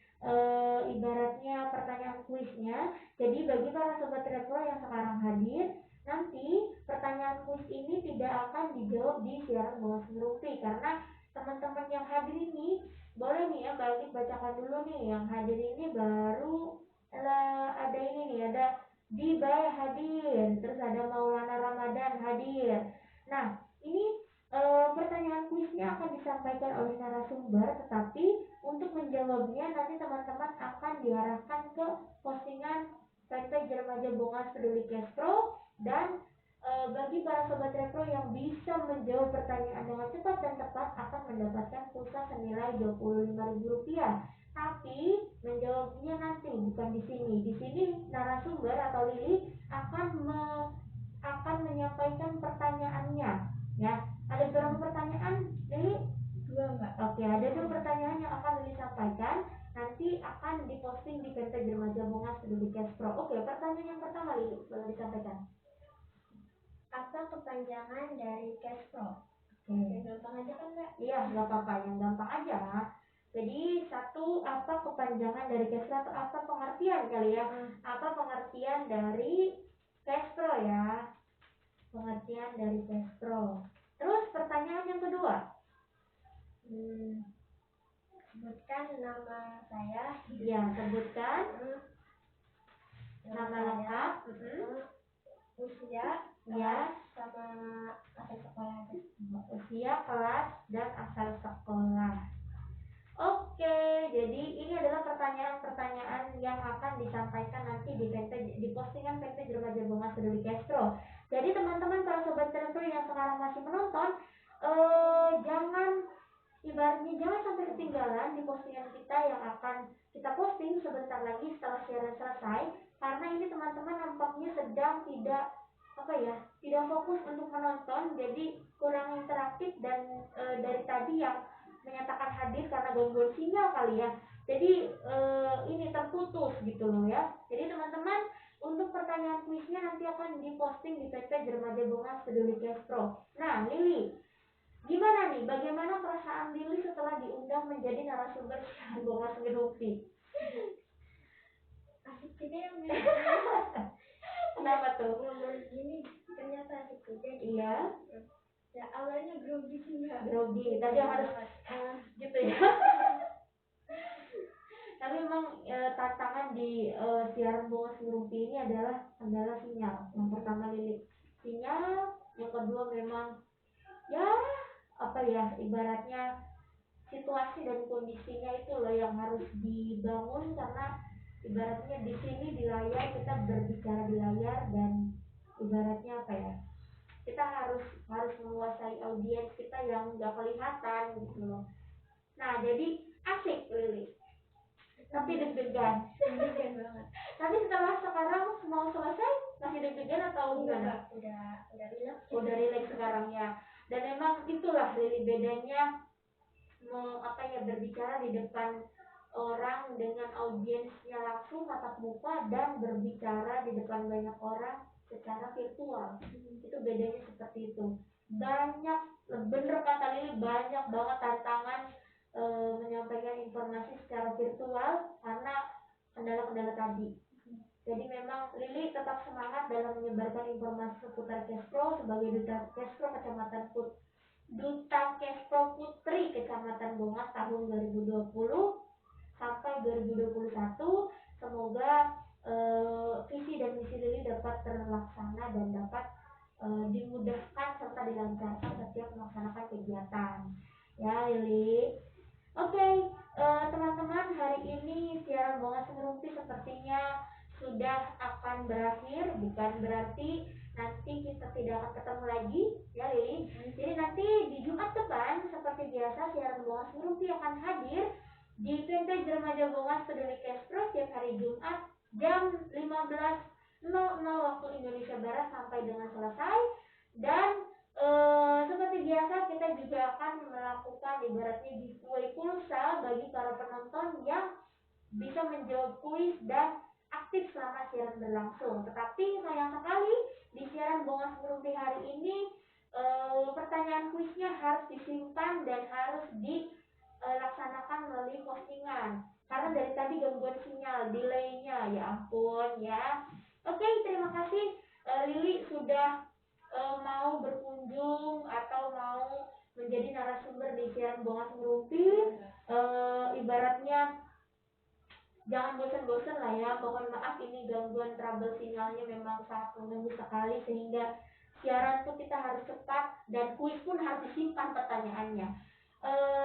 ibaratnya pertanyaan kuisnya. Jadi bagi para sobat repro yang sekarang hadir, nanti pertanyaan kuis ini tidak akan dijawab di siaran Bongas Ngerumpi, karena teman-teman yang hadir ini boleh nih ya balik bacakan dulu nih yang hadir ini baru ada ini nih, ada Dibay hadir, terus ada Maulana Ramadan hadir. Nah, ini pertanyaan kuisnya akan disampaikan oleh narasumber, tetapi untuk menjawabnya nanti teman-teman akan diarahkan ke postingan fanpage Remaja Bongas Peduli Kespro, dan bagi para sobat repro yang bisa menjawab pertanyaan dengan cepat dan tepat akan mendapatkan pulsa senilai Rp25.000. Tapi menjawabnya nanti bukan di sini. Di sini narasumber atau Lili akan menyampaikan pertanyaannya. Ya, ada berapa pertanyaan, Lili? 2, Mbak. Oke, ada 2 pertanyaan yang akan Lili sampaikan. Nanti akan diposting di fanpage Remaja Bongas Peduli Kespro. Oke, pertanyaan yang pertama Lili, boleh disampaikan. Apa kepanjangan dari Kespro? Oke. Gampang aja kan, Mbak? Iya, nggak apa-apa, yang gampang aja. Jadi satu, apa kepanjangan dari Kespro atau apa pengertian kali ya? Apa pengertian dari Kespro ya? Pengertian dari Kespro. Terus pertanyaan yang kedua. Sebutkan nama saya. Ya, sebutkan nama lengkap, usia, ya, sama asal sekolah. usia, kelas, dan asal sekolah. Oke, jadi ini adalah pertanyaan-pertanyaan yang akan disampaikan nanti di postingan fanpage Remaja Bongas Peduli Kespro. Jadi teman-teman para sobat repro yang sekarang masih menonton, jangan sampai ketinggalan di postingan kita yang akan kita posting sebentar lagi setelah siaran selesai, karena ini teman-teman nampaknya sedang tidak fokus untuk menonton, jadi kurang interaktif, dan dari tadi yang menyatakan hadir karena gangguan sinyal kali ya, jadi ini terputus gitu loh ya. Jadi teman-teman, untuk pertanyaan kuisnya nanti akan diposting di fanpage Remaja Bongas Peduli Kespro. Nah, Lili, gimana nih, bagaimana perasaan Lili setelah diundang menjadi narasumber siaran Bongas Ngerumpi? Asik juga ya, Mbak. Kenapa tuh? Ngobrol gini ternyata asik juga. Iya. Ya awalnya grogi sih, Mbak. Grogi, tadi harus gitu ya. Tapi memang tantangan di siaran Bongas Ngerumpi ini adalah kendala sinyal. Yang pertama Lili, sinyal. Yang kedua memang ya ibaratnya situasi dan kondisinya itu loh yang harus dibangun, karena ibaratnya di sini di layar kita berbicara di layar, dan ibaratnya kita harus menguasai audiens kita yang nggak kelihatan gitu loh. Nah, jadi asik Lili, tapi deg-degan. Deg-degan banget. Tapi setelah sekarang mau selesai masih deg-degan atau gimana? Udah relax. Udah relax sekarang ya. Dan memang itulah Lili bedanya berbicara di depan orang dengan audiensnya langsung tatap muka, dan berbicara di depan banyak orang secara virtual. Itu bedanya seperti itu. Banyak, bener kata Lili, banyak banget tantangan menyampaikan informasi secara virtual karena kendala-kendala tadi. Jadi memang Lili tetap semangat dalam menyebarkan informasi seputar Kespro sebagai duta Kespro Putri Kecamatan Bongas tahun 2020 sampai 2021. Semoga visi dan misi Lili dapat terlaksana dan dapat dimudahkan serta dilancarkan setiap melaksanakan kegiatan. Ya Lili. Oke, teman-teman, hari ini siaran Bongas Ngerumpi sepertinya sudah akan berakhir. Bukan berarti nanti kita tidak akan ketemu lagi ya Lili. Jadi nanti di Jumat depan seperti biasa siaran Bongas Ngerumpi akan hadir di fanpage Remaja Bongas Peduli Kespro setiap hari Jumat jam 15.00 waktu Indonesia Barat sampai dengan selesai. Dan seperti biasa kita juga akan melakukan ibaratnya giveaway pulsa bagi para penonton yang bisa menjawab kuis dan aktif selama siaran berlangsung. Tetapi sayang sekali di siaran Bongas Ngerumpi hari ini pertanyaan kuisnya harus disimpan dan harus dilaksanakan melalui postingan, karena dari tadi gangguan sinyal, delaynya, ya ampun ya. Oke, terima kasih Lili sudah mau berkunjung atau mau menjadi narasumber di siaran Bongas Ngerumpi. Ibaratnya jangan bosan-bosan lah ya. Mohon maaf ini gangguan trouble sinyalnya memang sangat mengganggu sekali, sehingga siaran tuh kita harus cepat dan kuis pun harus disimpan pertanyaannya.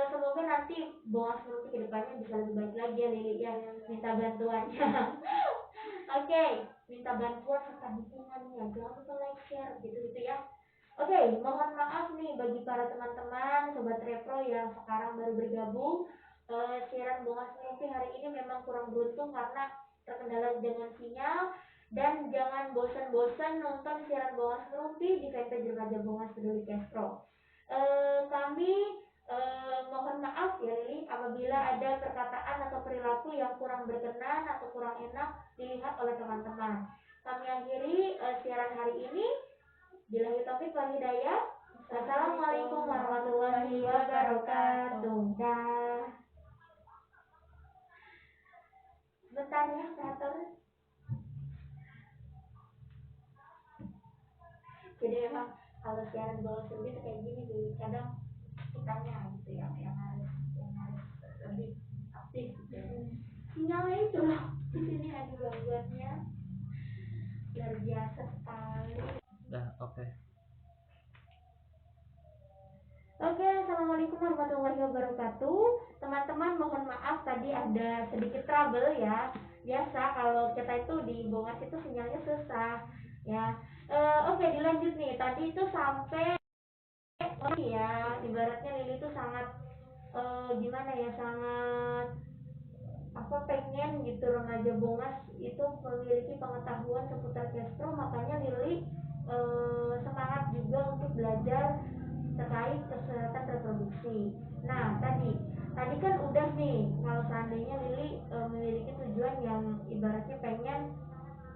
Semoga nanti Bongas Ngerumpi kedepannya bisa lebih baik lagi ya Lili ya, minta bantuannya. Oke, minta bantuan serta dukungannya, jangan lupa like, share gitu-gitu ya. Oke, mohon maaf nih bagi para teman-teman Sobat Repro yang sekarang baru bergabung. Siaran Bongas Ngerumpi hari ini memang kurang beruntung karena terkendala dengan sinyal. Dan jangan bosan-bosan nonton siaran Bongas Ngerumpi di fanpage Remaja Bongas Peduli Kestro. Kami mohon maaf ya Lili apabila ada perkataan atau perilaku yang kurang berkenan atau kurang enak dilihat oleh teman-teman. Kami akhiri siaran hari ini. Billahi taufik wal hidayah. Assalamualaikum warahmatullahi wabarakatuh. Dah. Bentar ya, operator. Jadi memang kalau siaran bawah seru itu kayak gini sih. Kadang kitanya gitu yang harus lebih aktif gitu. Sinyalnya itu loh. Di sini ada gangguannya. Luar biasa sekali. Dah, oke. Oke, assalamualaikum warahmatullahi wabarakatuh. Teman-teman mohon maaf tadi ada sedikit trouble ya. Biasa kalau kita itu di Bongas itu sinyalnya susah ya. Oke, dilanjut nih. Tadi itu sampai ya, ibaratnya Lili itu sangat gimana ya, sangat pengen gitu remaja Bongas itu memiliki pengetahuan seputar Kestro, makanya Lili semangat juga untuk belajar terkait kesehatan reproduksi. Nah, tadi kan udah nih kalau seandainya Lili memiliki tujuan yang ibaratnya pengen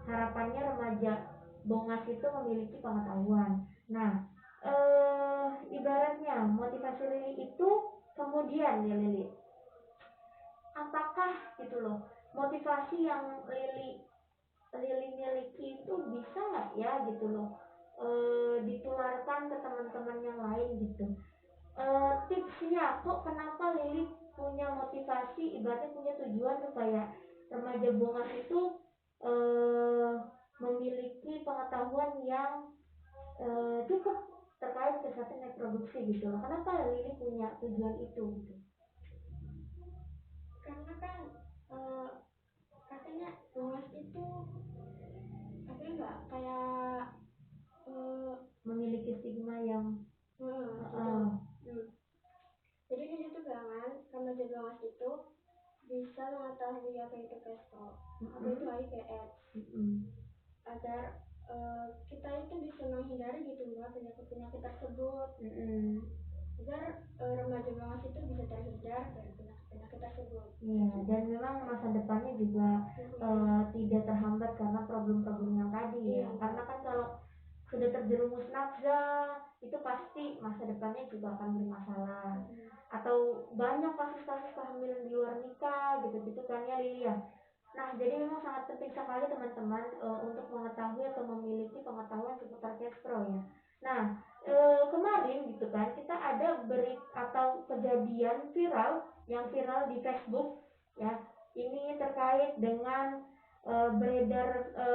harapannya remaja Bongas itu memiliki pengetahuan. Nah, ibaratnya motivasi Lili itu kemudian ya Lili, apakah gitu loh motivasi yang Lili miliki itu bisa nggak ya gitu loh ditularkan ke teman-teman yang lain gitu. Tipsnya kok kenapa Lili punya motivasi, ibaratnya punya tujuan supaya remaja Bongas itu memiliki pengetahuan yang cukup terkait kesehatan reproduksi gitu loh. Kenapa Lili punya tujuan itu gitu? Karena kan katanya Bongas itu apa enggak kayak memiliki stigma yang gitu. Jadi Lili tuh banget remaja Bongas itu bisa mengetahui apa itu Kestro, apa itu HIV/AIDS, agar kita itu bisa menghindari gitu mbak penyakit tersebut, agar remaja Bongas itu bisa terhindar dari penyakit tersebut. Iya, dan memang masa depannya juga tidak terhambat karena problem-problem yang tadi ya. Karena kan kalau sudah terjerumus nafsa itu pasti masa depannya juga akan bermasalah. Atau banyak kasus-kasus kehamilan di luar nikah gitu-gitu kan ya Lili ya. Nah, jadi memang sangat penting sekali teman-teman untuk mengetahui atau memiliki pengetahuan seputar Kestro ya. Nah, kemarin gitu kan kita ada berita atau kejadian viral yang viral di Facebook ya. Ini terkait dengan beredarnya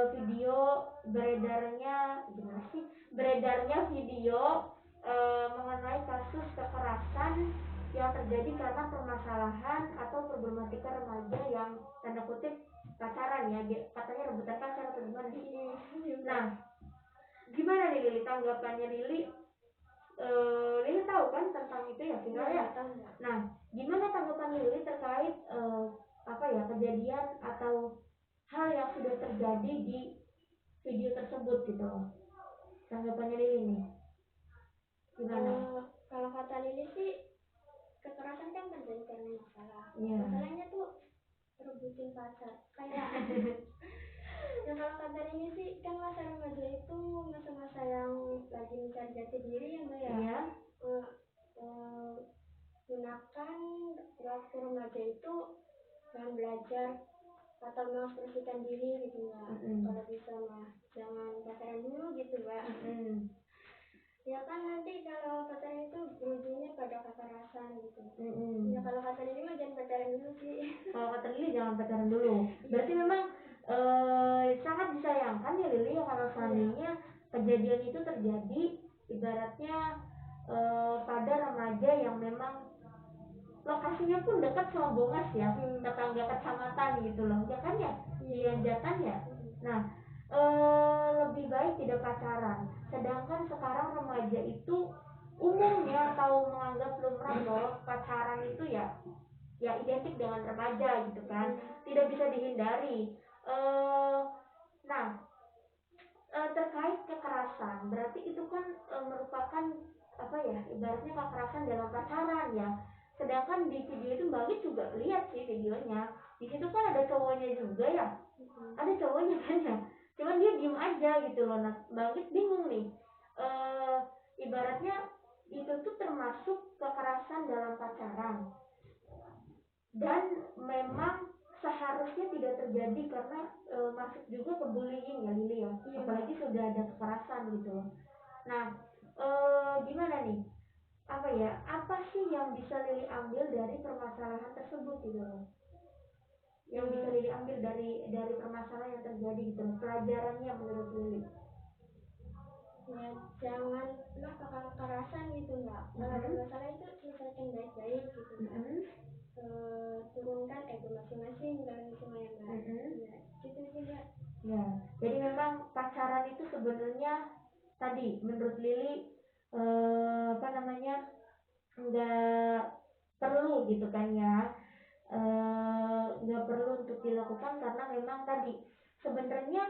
video mengenai kasus kekerasan yang terjadi karena permasalahan atau problematika remaja yang tanda kutip pacaran ya, katanya rebutan pacar atau gimana sih. Nah, gimana nih Lili tanggapannya Lili? Lili tahu kan tentang itu ya viral ya. Nah, gimana tanggapan Lili terkait kejadian atau hal yang sudah terjadi di video tersebut gitu loh? Tanggapannya Lili nih gimana? Kalau kata Lili sih kekerasan kan terjadi karena masalah. Masalahnya tuh rebutin pacar kayak ya kalau kata Lili sih kan masa remaja itu masa-masa yang lagi mencari jati diri ya mbak ya. Gunakan waktu remaja itu dengan belajar atau mengekspresikan diri gitu Mbak. Kalau bisa mah jangan pacaran dulu gitu Mbak. Ya kan nanti kalau pacaran itu berujungnya pada kekerasan gitu. Ya kalau kata Lili mah jangan pacaran dulu sih. Kalau kata Lili jangan pacaran dulu. Berarti memang sangat disayangkan ya Lili ya kalau seandainya kejadian itu terjadi ibaratnya pada remaja yang memang lokasinya pun dekat sama Bongas ya, tetangga kecamatan gitu loh, ya kan ya, di Anjatan ya. Nah, lebih baik tidak pacaran. Sedangkan sekarang remaja itu umumnya atau menganggap lumrah bahwa pacaran itu ya identik dengan remaja gitu kan, tidak bisa dihindari. Nah, terkait kekerasan, berarti itu kan merupakan apa ya, ibaratnya kekerasan dalam pacaran ya. Sedangkan di video itu Mbak Git juga lihat sih videonya, di situ kan ada cowoknya juga ya, ada cowoknya kan ya, cuman dia diem aja gitu loh. Nah Mbak Git bingung nih, ibaratnya itu tuh termasuk kekerasan dalam pacaran dan memang seharusnya tidak terjadi karena masuk juga ke bullying ya Lili ya, apalagi sudah ada kekerasan gitu loh. Nah gimana nih, apa sih yang bisa Lili ambil dari permasalahan tersebut gitu loh, yang bisa Lili ambil dari permasalahan yang terjadi gitu loh, pelajarannya menurut Lili? Ya jangan melakukan kekerasan gitu Mbak. Kalau ada masalah itu selesaikan baik-baik gitu Mbak. Turunkan ego masing-masing kalau misalnya Mbak. Ya gitu sih Mbak. Ya jadi memang pacaran itu sebenarnya tadi menurut Lili nggak perlu gitu kan ya, nggak perlu untuk dilakukan karena memang tadi sebenarnya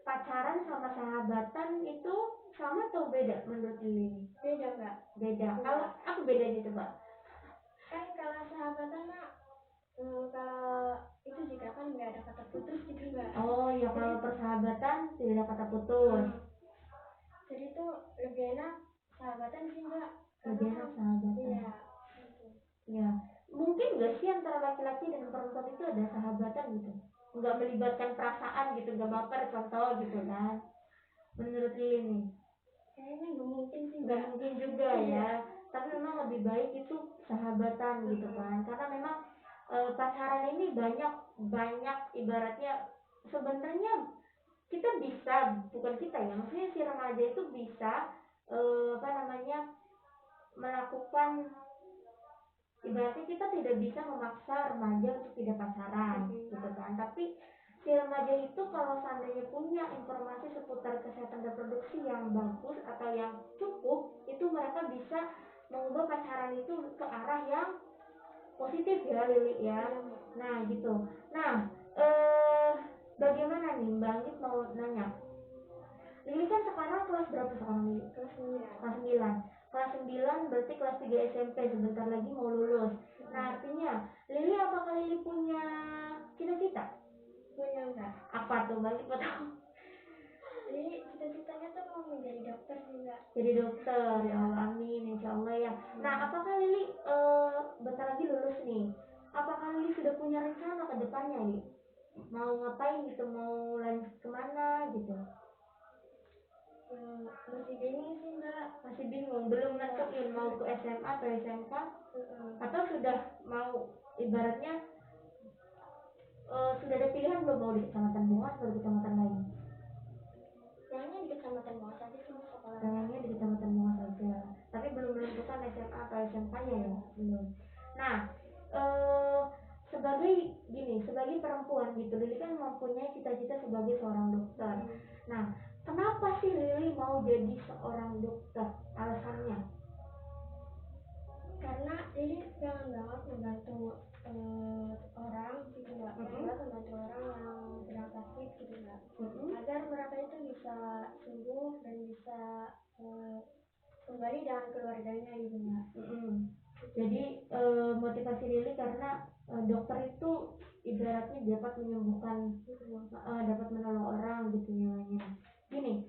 pacaran sama sahabatan itu sama atau beda menurut Lili? Beda Mbak. Beda. Kalau apa bedanya coba? Kan kalau sahabatan mah kalau itu juga kan nggak ada kata putus gitu Mbak. Oh ya, kalau persahabatan tidak ada kata putus. Jadi itu lebih enak sahabatan sih Mbak. Lebih enak sahabatan. Iya. Ya, mungkin nggak sih antara laki-laki dan perempuan itu ada sahabatan gitu, nggak melibatkan perasaan gitu, nggak baper contoh gitu kan? Menurut Lili nih? Kayaknya nggak mungkin sih Mbak. Nggak mungkin juga ya. Tapi memang lebih baik itu sahabatan gitu kan, karena memang pacaran ini banyak ibaratnya sebenarnya kita bisa, bukan kita ya, maksudnya si remaja itu bisa melakukan, ibaratnya kita tidak bisa memaksa remaja untuk tidak pacaran gitu kan. Tapi si remaja itu kalau seandainya punya informasi seputar kesehatan reproduksi yang bagus atau yang cukup, itu mereka bisa mengubah pacaran itu ke arah yang positif ya Lili ya. Nah gitu. Nah bagaimana nih Mbak Anggit, mau nanya, Lili kan sekarang kelas berapa sekarang Lili? Kelas 9. Kelas 9. Kelas 9 berarti kelas 3 SMP, sebentar lagi mau lulus. Nah artinya Lili, apakah Lili punya cita-cita? Punya Mbak. Apa tuh Mbak Anggit mau tahu? Lili cita-citanya tuh mau menjadi dokter sih Mbak. Jadi dokter, ya Allah, amin, insya Allah ya. Nah apakah Lili bentar lagi lulus nih, apakah Lili sudah punya rencana ke depannya nih? Mau ngapain gitu, mau lanjut kemana gitu? Masih bingung sih Mbak. Masih bingung, belum nentuin mau ke SMA atau SMK, atau sudah mau ibaratnya sudah ada pilihan belum, mau di kecamatan Bungas atau di kecamatan lain? Kayaknya di kecamatan Bungas aja sih sekolah. Pengennya di kecamatan Bungas aja, tapi belum menentukan SMA atau SMK nya ya, belum. Nah sebagai perempuan gitu, Lili kan mempunyai cita-cita sebagai seorang dokter. Nah kenapa sih Lili mau jadi seorang dokter, alasannya? Karena Lili pengen banget membantu orang gitu Mbak. Pengen banget membantu orang yang sedang sakit gitu Mbak. Agar mereka itu bisa sembuh dan bisa kembali dengan keluarganya gitu Mbak. Jadi motivasi Lili karena dokter itu ibaratnya dapat menyembuhkan, dapat menolong orang gitu namanya. Gini,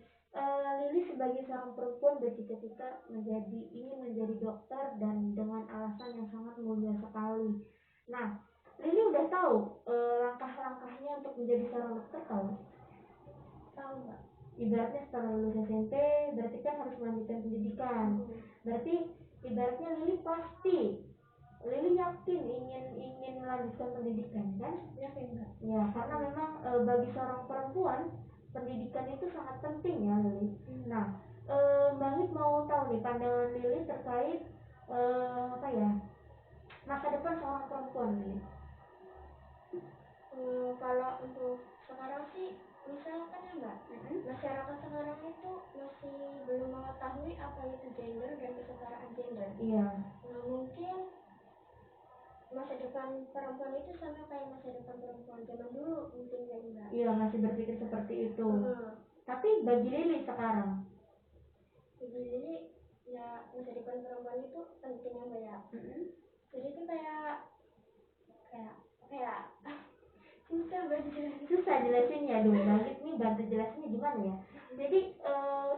Lili sebagai seorang perempuan bercita-cita ingin menjadi dokter dan dengan alasan yang sangat mulia sekali. Nah, Lili udah tahu langkah-langkahnya untuk menjadi seorang dokter tahu? Tahu nggak? Ibaratnya setelah lulus SMP berarti kan harus melanjutkan pendidikan. Berarti ibaratnya Lili yakin ingin melanjutkan pendidikan kan? Yakin nggak? Ya, karena memang bagi seorang perempuan pendidikan itu sangat penting ya Lili. Nah, Mbak Hit mau tahu nih pandangan Lili terkait apa ya, masa depan seorang perempuan Lili. Kalau untuk sekarang sih misalkan ya Mbak, masyarakat sekarang itu masih belum mengetahui apa itu gender dan kesetaraan gender. Iya. Nah mungkin masa depan perempuan itu sama kayak masa depan perempuan zaman dulu mungkin ya Mbak. Iya, masih berpikir seperti itu. Tapi bagi Lili sekarang, Jadi ya masa depan perempuan itu penting ya Mbak ya. Jadi itu kayak susah jelasinnya dong. Bagi nih bantu jelasinnya gimana ya? Jadi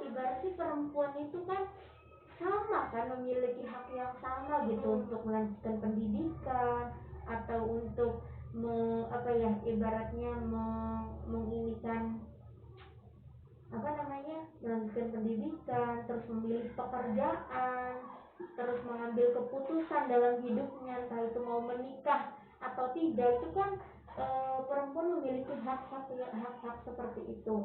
ibaratnya perempuan itu kan sama kan, memiliki hak yang sama gitu untuk melanjutkan pendidikan atau untuk ibaratnya menginikan melanjutkan pendidikan, terus memilih pekerjaan, terus mengambil keputusan dalam hidupnya, entah itu mau menikah atau tidak. Itu kan perempuan memiliki hak-hak seperti itu.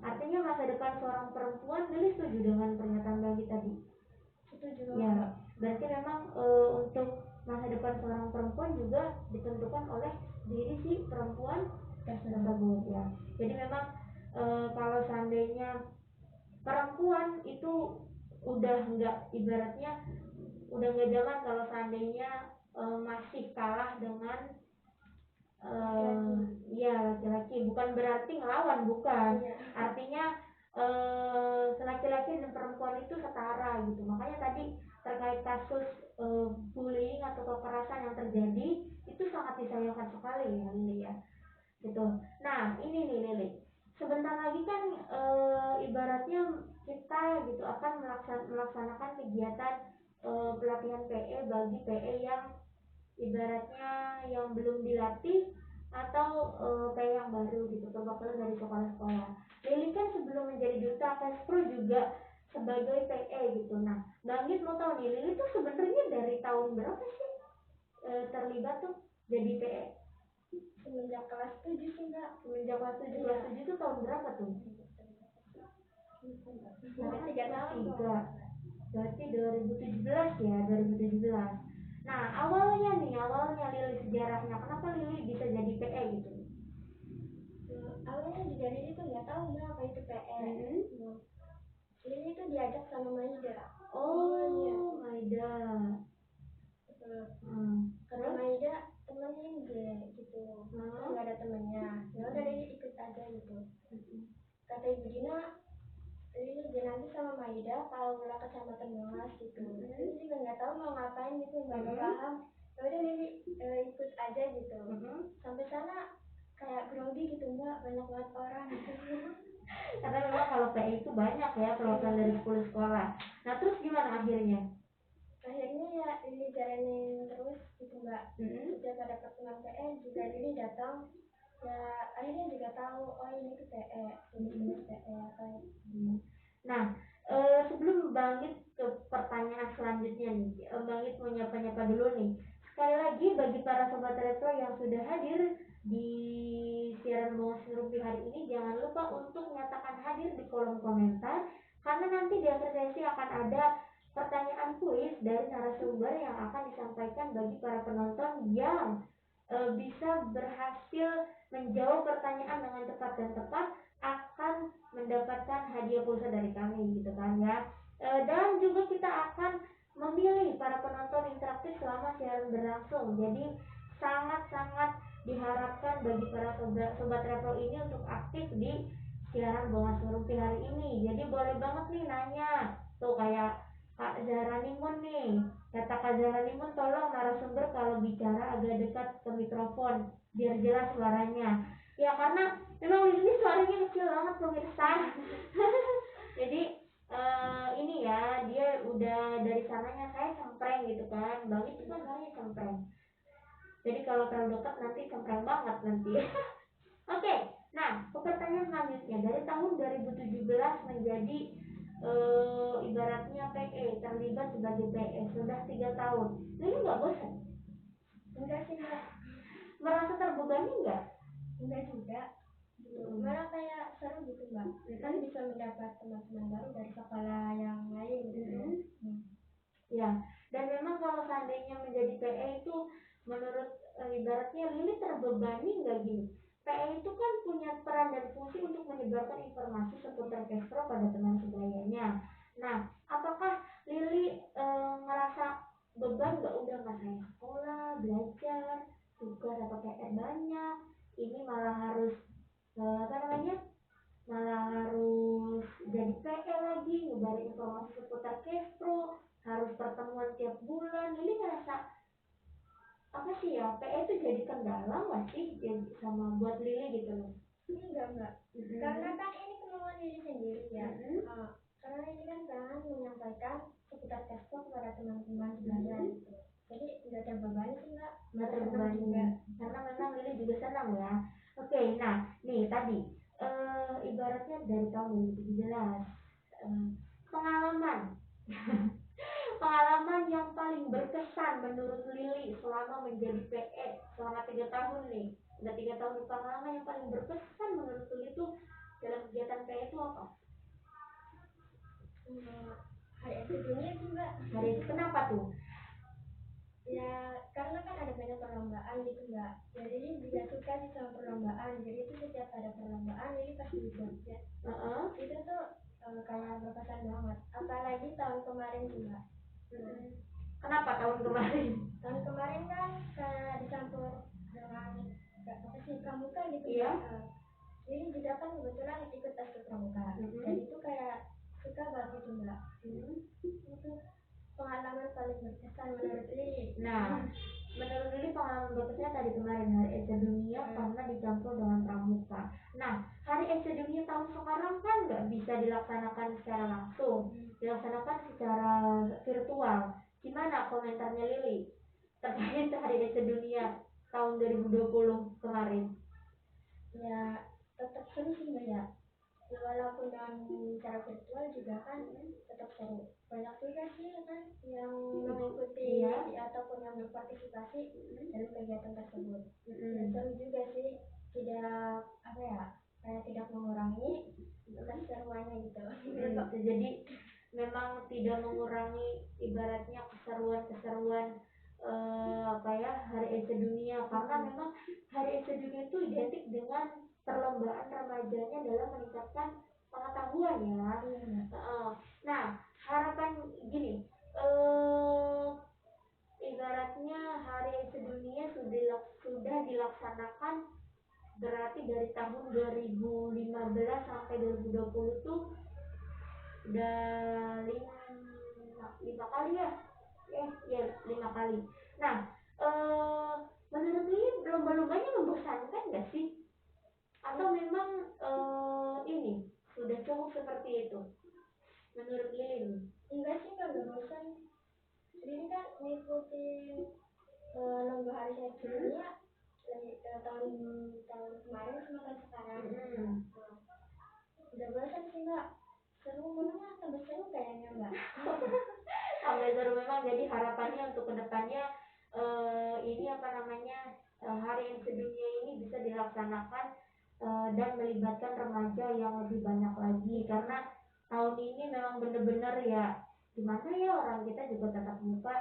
Artinya masa depan seorang perempuan, Lili setuju dengan pernyataan Bagi tadi? Setuju. Ya, berarti memang untuk masa depan seorang perempuan juga ditentukan oleh diri si perempuan tersebut ya. Jadi memang kalau seandainya perempuan itu udah nggak zaman kalau seandainya masih kalah dengan laki-laki, bukan berarti ngelawan, bukan. Artinya laki-laki dan perempuan itu setara gitu. Makanya tadi terkait kasus bullying atau kekerasan yang terjadi itu sangat disayangkan sekali ya Lili ya. Gitu. Nah ini nih Lili, sebentar lagi kan ibaratnya kita gitu akan melaksanakan kegiatan pelatihan PE bagi PE yang ibaratnya yang belum dilatih atau PE yang baru gitu, perwakilan dari sekolah-sekolah. Lili kan sebelum menjadi duta Kespro juga sebagai PE gitu. Nah, Bangit mau tahu nih, Lili tuh sebenarnya dari tahun berapa sih terlibat tuh jadi PE? Semenjak kelas 7 sih Mbak. Semenjak kelas 7. Kelas 7 itu tahun berapa tuh? Berarti 3 tahun dong. Berarti 2017 ya, 2017. Nah, awalnya Lili sejarahnya, kenapa Lili bisa jadi PE gitu? Awalnya juga Lili tuh nggak tahu Mbak apa itu PE. Lili tuh diajak sama Maida. Oh, Maida. Kata Maida temenin deh gitu. Nggak ada temennya. Ya udah Lili ikut aja gitu. Kata Ibu Dina, Lili nanti sama Maida kalau ke kecamatan Monas gitu. Lili juga nggak tahu mau ngapain gitu, nggak paham. Ya udah Lili ikut aja gitu. Sampai sana kayak grogi gitu Mbak, banyak banget orang gitu. Karena memang kalau PI itu banyak ya, perwakilan dari 10 sekolah. Nah terus gimana akhirnya? Akhirnya ya Lili jalanin terus gitu Mbak. Setiap ada pertemuan PE juga Lili datang. Ya akhirnya juga tahu oh ini tuh PE, ini PE apa. Nah sebelum Bangit ke pertanyaan selanjutnya nih, Bangit mau nyapa-nyapa dulu nih. Sekali lagi bagi para sobat retro yang sudah hadir di siaran Bongas Ngerupi hari ini, jangan lupa untuk menyatakan hadir di kolom komentar, karena nanti di akhir sesi akan ada pertanyaan kuis dari narasumber yang akan disampaikan bagi para penonton yang bisa berhasil menjawab pertanyaan dengan cepat dan tepat akan mendapatkan hadiah pulsa dari kami gitu kan ya. Dan juga kita akan memilih para penonton interaktif selama siaran berlangsung. Jadi sangat-sangat diharapkan bagi para sobat repro ini untuk aktif di siaran Bongas Ngerupi hari ini. Jadi boleh banget nih nanya. Tuh kayak Kak Zahra Nimun nih. Kata Kak Zahra Nimun, tolong narasumber kalau bicara agak dekat ke mikrofon biar jelas suaranya. Ya karena memang ini suaranya kecil banget pemirsa. Jadi ini ya, dia udah dari sananya saya cempreng gitu kan. Bang itu kan suaranya cempreng. Jadi kalau terlalu dekat nanti cempreng banget nanti. Oke, nah ke pertanyaan selanjutnya, dari tahun 2017 menjadi ibaratnya PE, terlibat sebagai PE sudah 3 tahun, ini nggak bosan? Enggak sih mbak, Merasa terbebani nggak? enggak juga. Malah kayak seru gitu mbak, kan bisa mendapat teman-teman baru dari sekolah yang lain gitu. Ya, dan memang kalau seandainya menjadi PE itu menurut ibaratnya Lili terbebani nggak gini? PE itu kan punya peran dan fungsi untuk menyebarkan informasi seputar Kespro pada teman sebayanya. Nah, apakah Lili ngerasa beban nggak, udah nggak saya sekolah, belajar, tugas atau PR banyak, ini malah harus apa namanya, malah harus jadi PE lagi, nyebarin informasi seputar Kespro, harus pertemuan tiap bulan. Ini ngerasa apa sih ya, PE itu jadi kendala nggak sih jadi sama buat Lili gitu loh? Enggak. Karena kan ini kemauan diri sendiri ya. Karena ini kan pengen menyampaikan seputar Kespro kepada teman-teman sebaya gitu. Jadi nggak terbebani sih mbak. Nggak terbebani juga, karena memang Lili juga senang ya. Oke, nah nih tadi ibaratnya dari tahun 2017 pengalaman pengalaman yang paling berkesan menurut Lili selama menjadi PE selama 3 tahun nih, udah 3 tahun, pengalaman yang paling berkesan menurut Lili itu dalam kegiatan PE itu apa? Hari itu dunia sih mbak. Hari itu kenapa tuh? Ya karena kan ada banyak perlombaan gitu mbak. Jadi ini juga suka sih sama perlombaan. Jadi itu setiap ada perlombaan jadi pasti ikut ya. Itu tuh kayak berkesan banget. Apalagi tahun kemarin sih mbak. Kenapa tahun kemarin? Tahun kemarin kan kayak dicampur dengan apa sih pramuka gitu Iya. Jadi juga kan kebetulan ikut tes pramuka. Dan itu kayak suka banget gitu mbak. Itu pengalaman paling berkesan menurut Lili. Nah, menurut Lili pengalaman berkesan tadi kemarin Hari AIDS Sedunia karena dicampur dengan pramuka. Nah, Hari AIDS Sedunia tahun sekarang kan nggak bisa dilaksanakan secara langsung, dilaksanakan secara virtual. Gimana komentarnya Lili terkait Hari AIDS Sedunia tahun 2020 kemarin? Ya tetap seru sih mbak ya. Walaupun dengan cara virtual juga kan tetap seru. Banyak juga sih kan yang mengikuti ataupun yang berpartisipasi dalam kegiatan tersebut. Ya, seru juga sih, tidak apa ya, kayak tidak mengurangi keseruannya gitu. Jadi memang tidak mengurangi ibaratnya keseruan-keseruan apa ya Hari AIDS Sedunia, karena memang Hari AIDS Sedunia itu identik dengan perlombaan remajanya dalam meningkatkan pengetahuan ya. Nah, harapan gini, ibaratnya Hari AIDS Sedunia sudah dilaksanakan berarti dari tahun 2015 sampai 2020 tuh udah lima kali ya, ya 5 kali. Nah, menurut ini lomba-lombanya membosankan nggak sih? Atau memang ini sudah cukup seperti itu? Menurut Lilin? Enggak sih nggak bosan. Ini kan ngikutin lomba hari sedunia tahun kemarin sama tahun sekarang. Udah bosan sih mbak. Seru mana tambah seru kayaknya mbak. Tambah seru memang. Jadi harapannya untuk kedepannya ini apa namanya Hari Sedunia ini bisa dilaksanakan dan melibatkan remaja yang lebih banyak lagi, karena tahun ini memang benar-benar ya gimana ya, orang kita juga tatap muka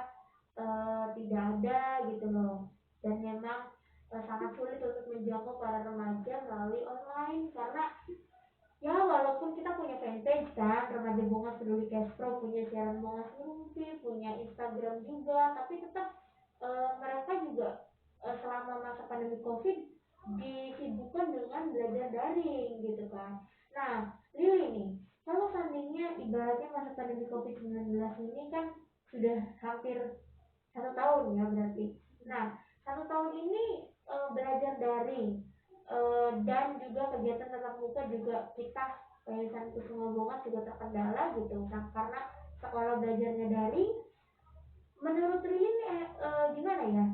tidak ada gitu loh, dan memang sangat sulit untuk menjangkau para remaja melalui online, karena ya walaupun kita punya fanpage kan, Remaja Bongas Peduli Kespro, punya siaran Bongas Mimpi, punya Instagram juga, tapi tetap mereka juga selama masa pandemi Covid disibukkan dengan belajar daring gitu kan. Nah, Lili nih, kalau seandainya ibaratnya masa pandemi Covid-19 ini kan sudah hampir 1 tahun ya berarti. Nah, 1 tahun ini belajar daring dan juga kegiatan tatap muka juga kita Yayasan Kusuma Bongas juga terkendala gitu kan, karena sekolah belajarnya daring. Menurut Rilin gimana ya?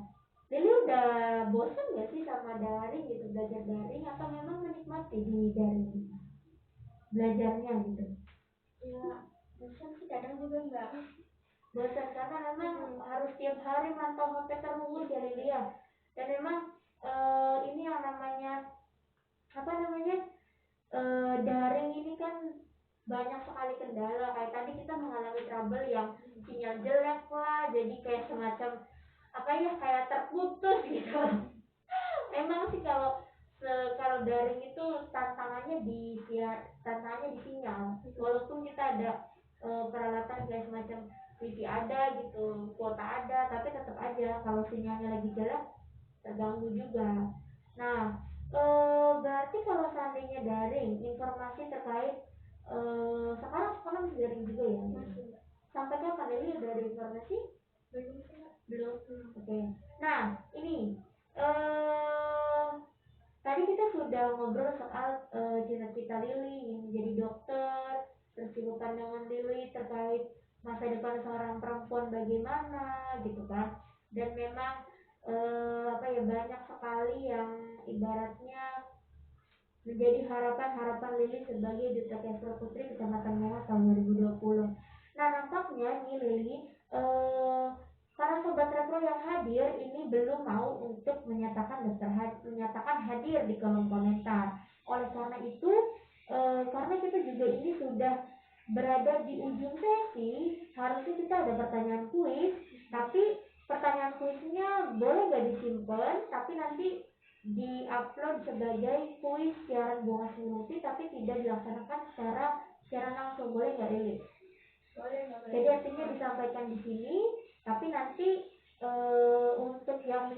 Lili udah bosan gak sih sama daring gitu, belajar daring, atau memang menikmati di daring belajarnya gitu? Ya bosan sih, kadang juga enggak. Bosan karena memang harus tiap hari mantau HP terus ya Lili ya. Dan memang ini yang namanya apa namanya daring ini kan banyak sekali kendala. Kayak tadi kita mengalami trouble yang sinyal jelek lah, jadi kayak semacam apa ya, kayak terputus gitu. Emang sih kalau daring itu tantangannya di sinyal. Walaupun kita ada peralatan kayak semacam wifi ada gitu, kuota ada, tapi tetap aja kalau sinyalnya lagi jelek terganggu juga. Nah, berarti kalau seandainya daring, informasi terkait sekarang sekolah masih daring juga ya? Masih enggak. Sampai kapan Lili udah ada informasi? Belum sih Mbak. Belum. Oke. Nah, ini eh tadi kita sudah ngobrol soal cita-cita Lili ingin menjadi dokter, terus kesibukan dengan Lili terkait masa depan seorang perempuan bagaimana gitu kan. Dan memang apa ya, banyak sekali yang ibaratnya menjadi harapan-harapan Lili sebagai Duta Kespro Putri Kecamatan Monas tahun 2020. Nah, nampaknya nih Lili, para sobat repro yang hadir ini belum mau untuk menyatakan hadir di kolom komentar. Oleh karena itu, karena kita juga ini sudah berada di ujung sesi, harusnya kita ada pertanyaan kuis, tapi pertanyaan kuisnya boleh nggak disimpan, tapi nanti di-upload sebagai kuis siaran Bunga Semuti, tapi tidak dilaksanakan secara langsung. Boleh nggak Lili? Boleh Mbak. Jadi artinya disampaikan di sini, tapi nanti untuk yang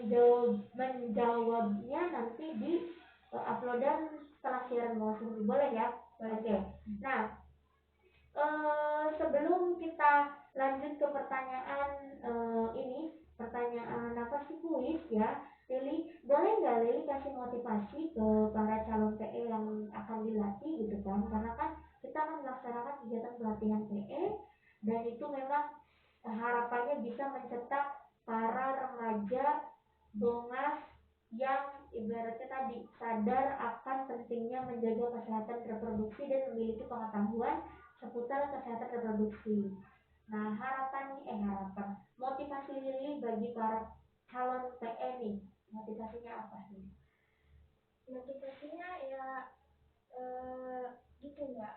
menjawabnya nanti di uploadan setelah siaran Bunga Semuti. Boleh ya? Oke. Nah, sebelum kita lanjut ke pertanyaan pertanyaan apa sih, kuis ya, Lili, boleh nggak Lili kasih motivasi ke para calon PE yang akan dilatih gitu kan? Karena kan kita akan melaksanakan kegiatan pelatihan PE, dan itu memang harapannya bisa mencetak para remaja Bongas yang ibaratnya tadi sadar akan pentingnya menjaga kesehatan reproduksi dan memiliki pengetahuan seputar kesehatan reproduksi. Nah, harapan motivasi Lili bagi para calon PE nih, motivasinya apa sih? Motivasinya ya gitu Mbak,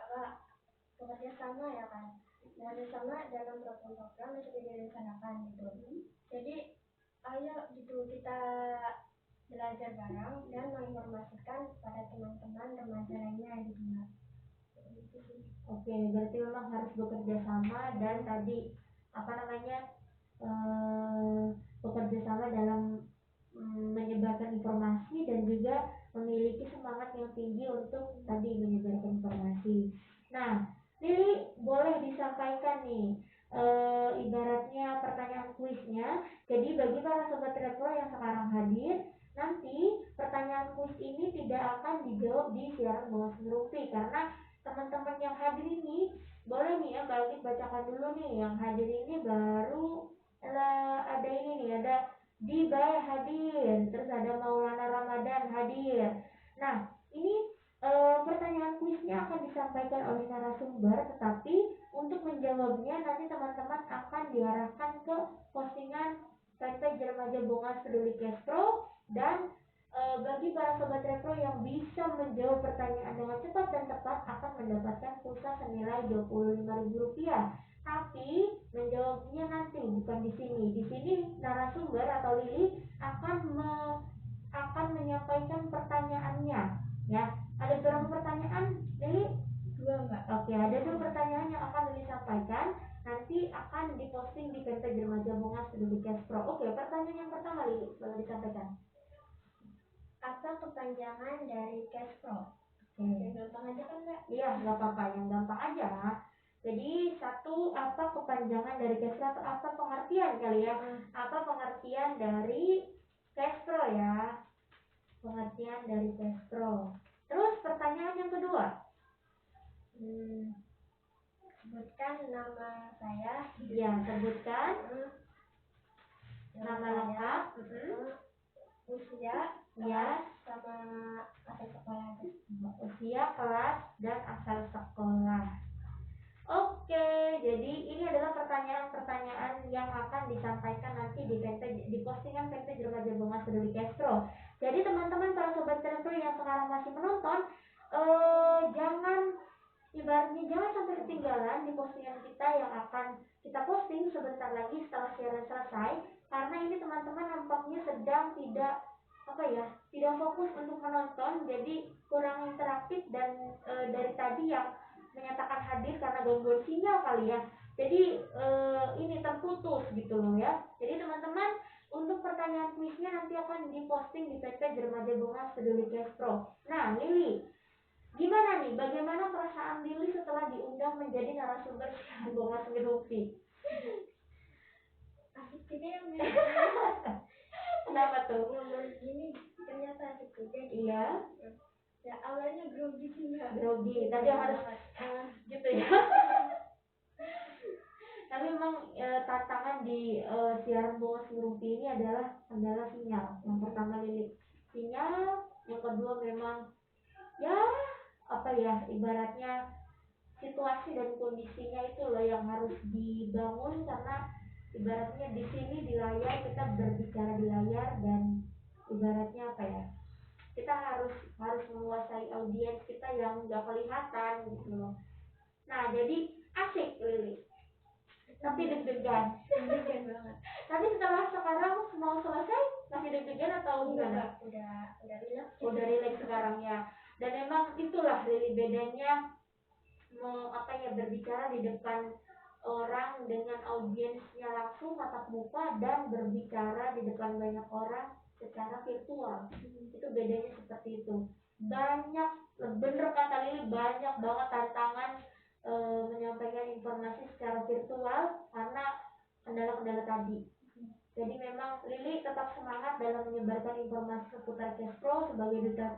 bekerja sama ya kan, bekerja sama dalam program-program yang sudah direncanakan gitu. Jadi ayo gitu kita belajar bareng dan menginformasikan pada teman-teman remaja lainnya gitu Mbak. Oke, berarti memang harus bekerja sama dan tadi apa namanya bekerja sama dalam menyebarkan informasi dan juga memiliki semangat yang tinggi untuk tadi menyebarkan informasi. Nah, Lili boleh disampaikan nih ibaratnya pertanyaan kuisnya. Jadi bagi para sobat repro yang sekarang hadir, nanti pertanyaan kuis ini tidak akan dijawab di siaran Bunga Semerupi, karena teman-teman yang hadir ini boleh nih ya bagi bacakan dulu nih. Yang hadir ini baru ada ini nih, ada Dibay hadir, terus ada Maulana Ramadan hadir. Nah, ini pertanyaan kuisnya akan disampaikan oleh narasumber, tetapi untuk menjawabnya nanti teman-teman akan diarahkan ke postingan fanpage Remaja Bongas Peduli Kespro. Dan bagi para sobat repro yang bisa menjawab pertanyaan dengan cepat dan tepat akan mendapatkan pulsa senilai Rp25.000. Tapi menjawabnya nanti bukan di sini. Di sini narasumber atau Lili akan menyampaikan pertanyaannya. Ya, ada berapa pertanyaan, Lili? 2 Mbak. Oke, ada 2 pertanyaan yang akan Lili sampaikan. Nanti akan diposting di fanpage Remaja Bongas Peduli Kespro. Oke, pertanyaan yang pertama Lili, boleh disampaikan. Apa kepanjangan dari Kespro? Yang gampang aja kan Mbak? Iya, nggak apa-apa, yang gampang aja. Jadi satu, apa kepanjangan dari Kespro atau apa pengertian kali ya? Apa pengertian dari Kespro ya? Pengertian dari Kespro. Terus pertanyaan yang kedua. Sebutkan nama saya. Ya, sebutkan nama nama lengkap. kelas dan asal sekolah. Oke, jadi ini adalah pertanyaan-pertanyaan yang akan disampaikan nanti di postingan fanpage Remaja Bongas Peduli Kespro. Jadi teman-teman para sobat Kespro yang sekarang masih menonton, jangan sampai ketinggalan di postingan kita yang akan kita posting sebentar lagi setelah siaran selesai, karena ini teman-teman nampaknya sedang tidak fokus untuk menonton, jadi kurang interaktif dan dari tadi yang menyatakan hadir karena gangguan sinyal kali ya, jadi ini terputus gitu loh ya. Jadi teman-teman, untuk pertanyaan kuisnya nanti akan diposting di fanpage Remaja Bongas Peduli Kespro. Nah Lili, gimana nih, bagaimana perasaan Lili setelah diundang menjadi narasumber siaran Bongas Ngerupi? Asik juga ya Mbak. Kenapa tuh? Ngomong gini ternyata asik juga. Iya. Ya awalnya grogi sih Mbak. Grogi, tadi harus gitu ya. Tapi memang tantangan di siaran Bongas Ngerupi ini adalah kendala sinyal. Yang pertama Lili sinyal, yang kedua memang ibaratnya situasi dan kondisinya itu loh yang harus dibangun, karena ibaratnya di sini di layar kita berbicara di layar, dan ibaratnya kita harus menguasai audiens kita yang nggak kelihatan gitu loh. Nah jadi asik Lili, tapi deg-degan banget. tapi sekarang mau selesai masih deg-degan atau gimana? Udah Relax sekarang ya. Dan memang itulah Lili bedanya berbicara di depan orang dengan audiensnya langsung tatap muka, dan berbicara di depan banyak orang secara virtual. Itu bedanya seperti itu. Banyak, bener kata Lili, banyak banget tantangan menyampaikan informasi secara virtual karena kendala-kendala tadi. Jadi memang Lili tetap semangat dalam menyebarkan informasi seputar Kespro sebagai duta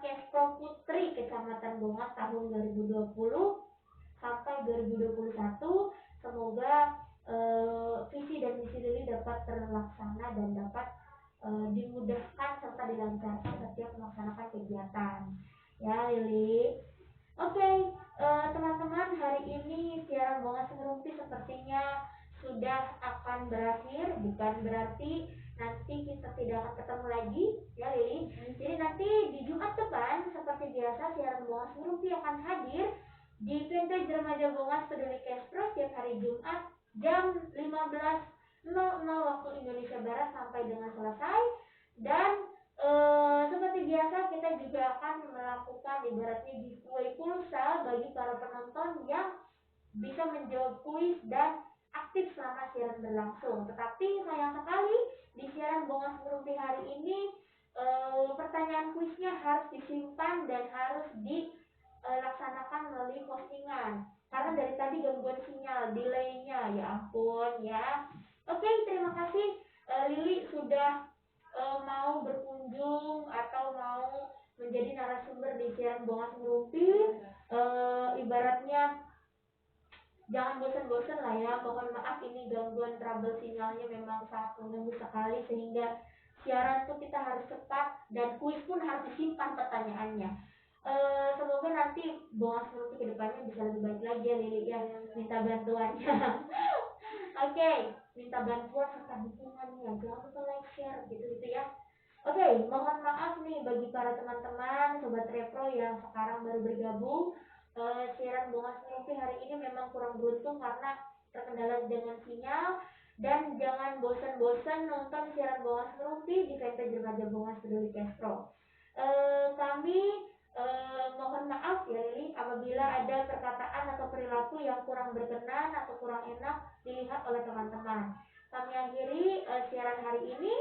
Kespro Putri Kecamatan Bongas tahun 2020 sampai 2021. Semoga visi dan misi Lili dapat terlaksana dan dapat dimudahkan serta dilancarkan setiap melaksanakan kegiatan. Ya Lili. Oke, teman-teman, hari ini siaran Bongas Ngerumpi sepertinya sudah akan berakhir. Bukan berarti nanti kita tidak akan ketemu lagi ya Lili. Jadi nanti di Jumat depan seperti biasa siaran Bongas Ngerumpi akan hadir di fanpage Remaja Bongas Peduli Kespro setiap hari Jumat jam 15.00 waktu Indonesia Barat sampai dengan selesai. Dan seperti biasa kita juga akan melakukan ibaratnya giveaway pulsa bagi para penonton yang bisa menjawab kuis dan aktif selama siaran berlangsung. Tetapi sayang sekali di siaran Bongas Ngerumpi hari ini pertanyaan kuisnya harus disimpan dan harus dilaksanakan melalui postingan karena dari tadi gangguan sinyal, delaynya, ya ampun ya. Oke, terima kasih Lili sudah mau berkunjung atau mau menjadi narasumber di siaran Bongas Ngerumpi. Ibaratnya jangan bosan-bosan lah ya. Mohon maaf ini gangguan trouble sinyalnya memang sangat mengganggu sekali, sehingga siaran tuh kita harus cepat dan kuis pun harus disimpan pertanyaannya. Semoga nanti Bongas Ngerumpi kedepannya bisa lebih baik lagi ya Lili ya, minta bantuannya. Oke, minta bantuan serta dukungannya, jangan lupa like, share gitu-gitu ya. Oke, mohon maaf nih bagi para teman-teman sobat repro yang sekarang baru bergabung. Siaran Bongas Ngerumpi hari ini memang kurang beruntung karena terkendala dengan sinyal. Dan jangan bosan-bosan nonton siaran Bongas Ngerumpi di fanpage Remaja Bongas Peduli Kespro. Kami mohon maaf ya Lili apabila ada perkataan atau perilaku yang kurang berkenan atau kurang enak dilihat oleh teman-teman. Kami akhiri siaran hari ini.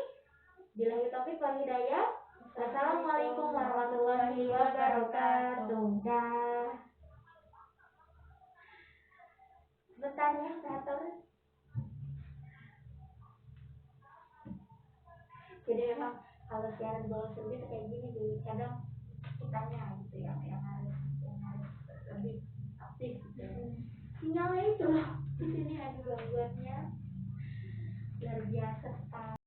Billahi taufik wal hidayah. Wassalamualaikum warahmatullahi wabarakatuh. Dah. Bentar ya, operator. Jadi memang kalau siaran Bongas Ngerumpi itu kayak gini sih, kadang kitanya gitu yang harus lebih aktif gitu. Sinyalnya itu loh di sini ada gangguannya luar biasa sekali.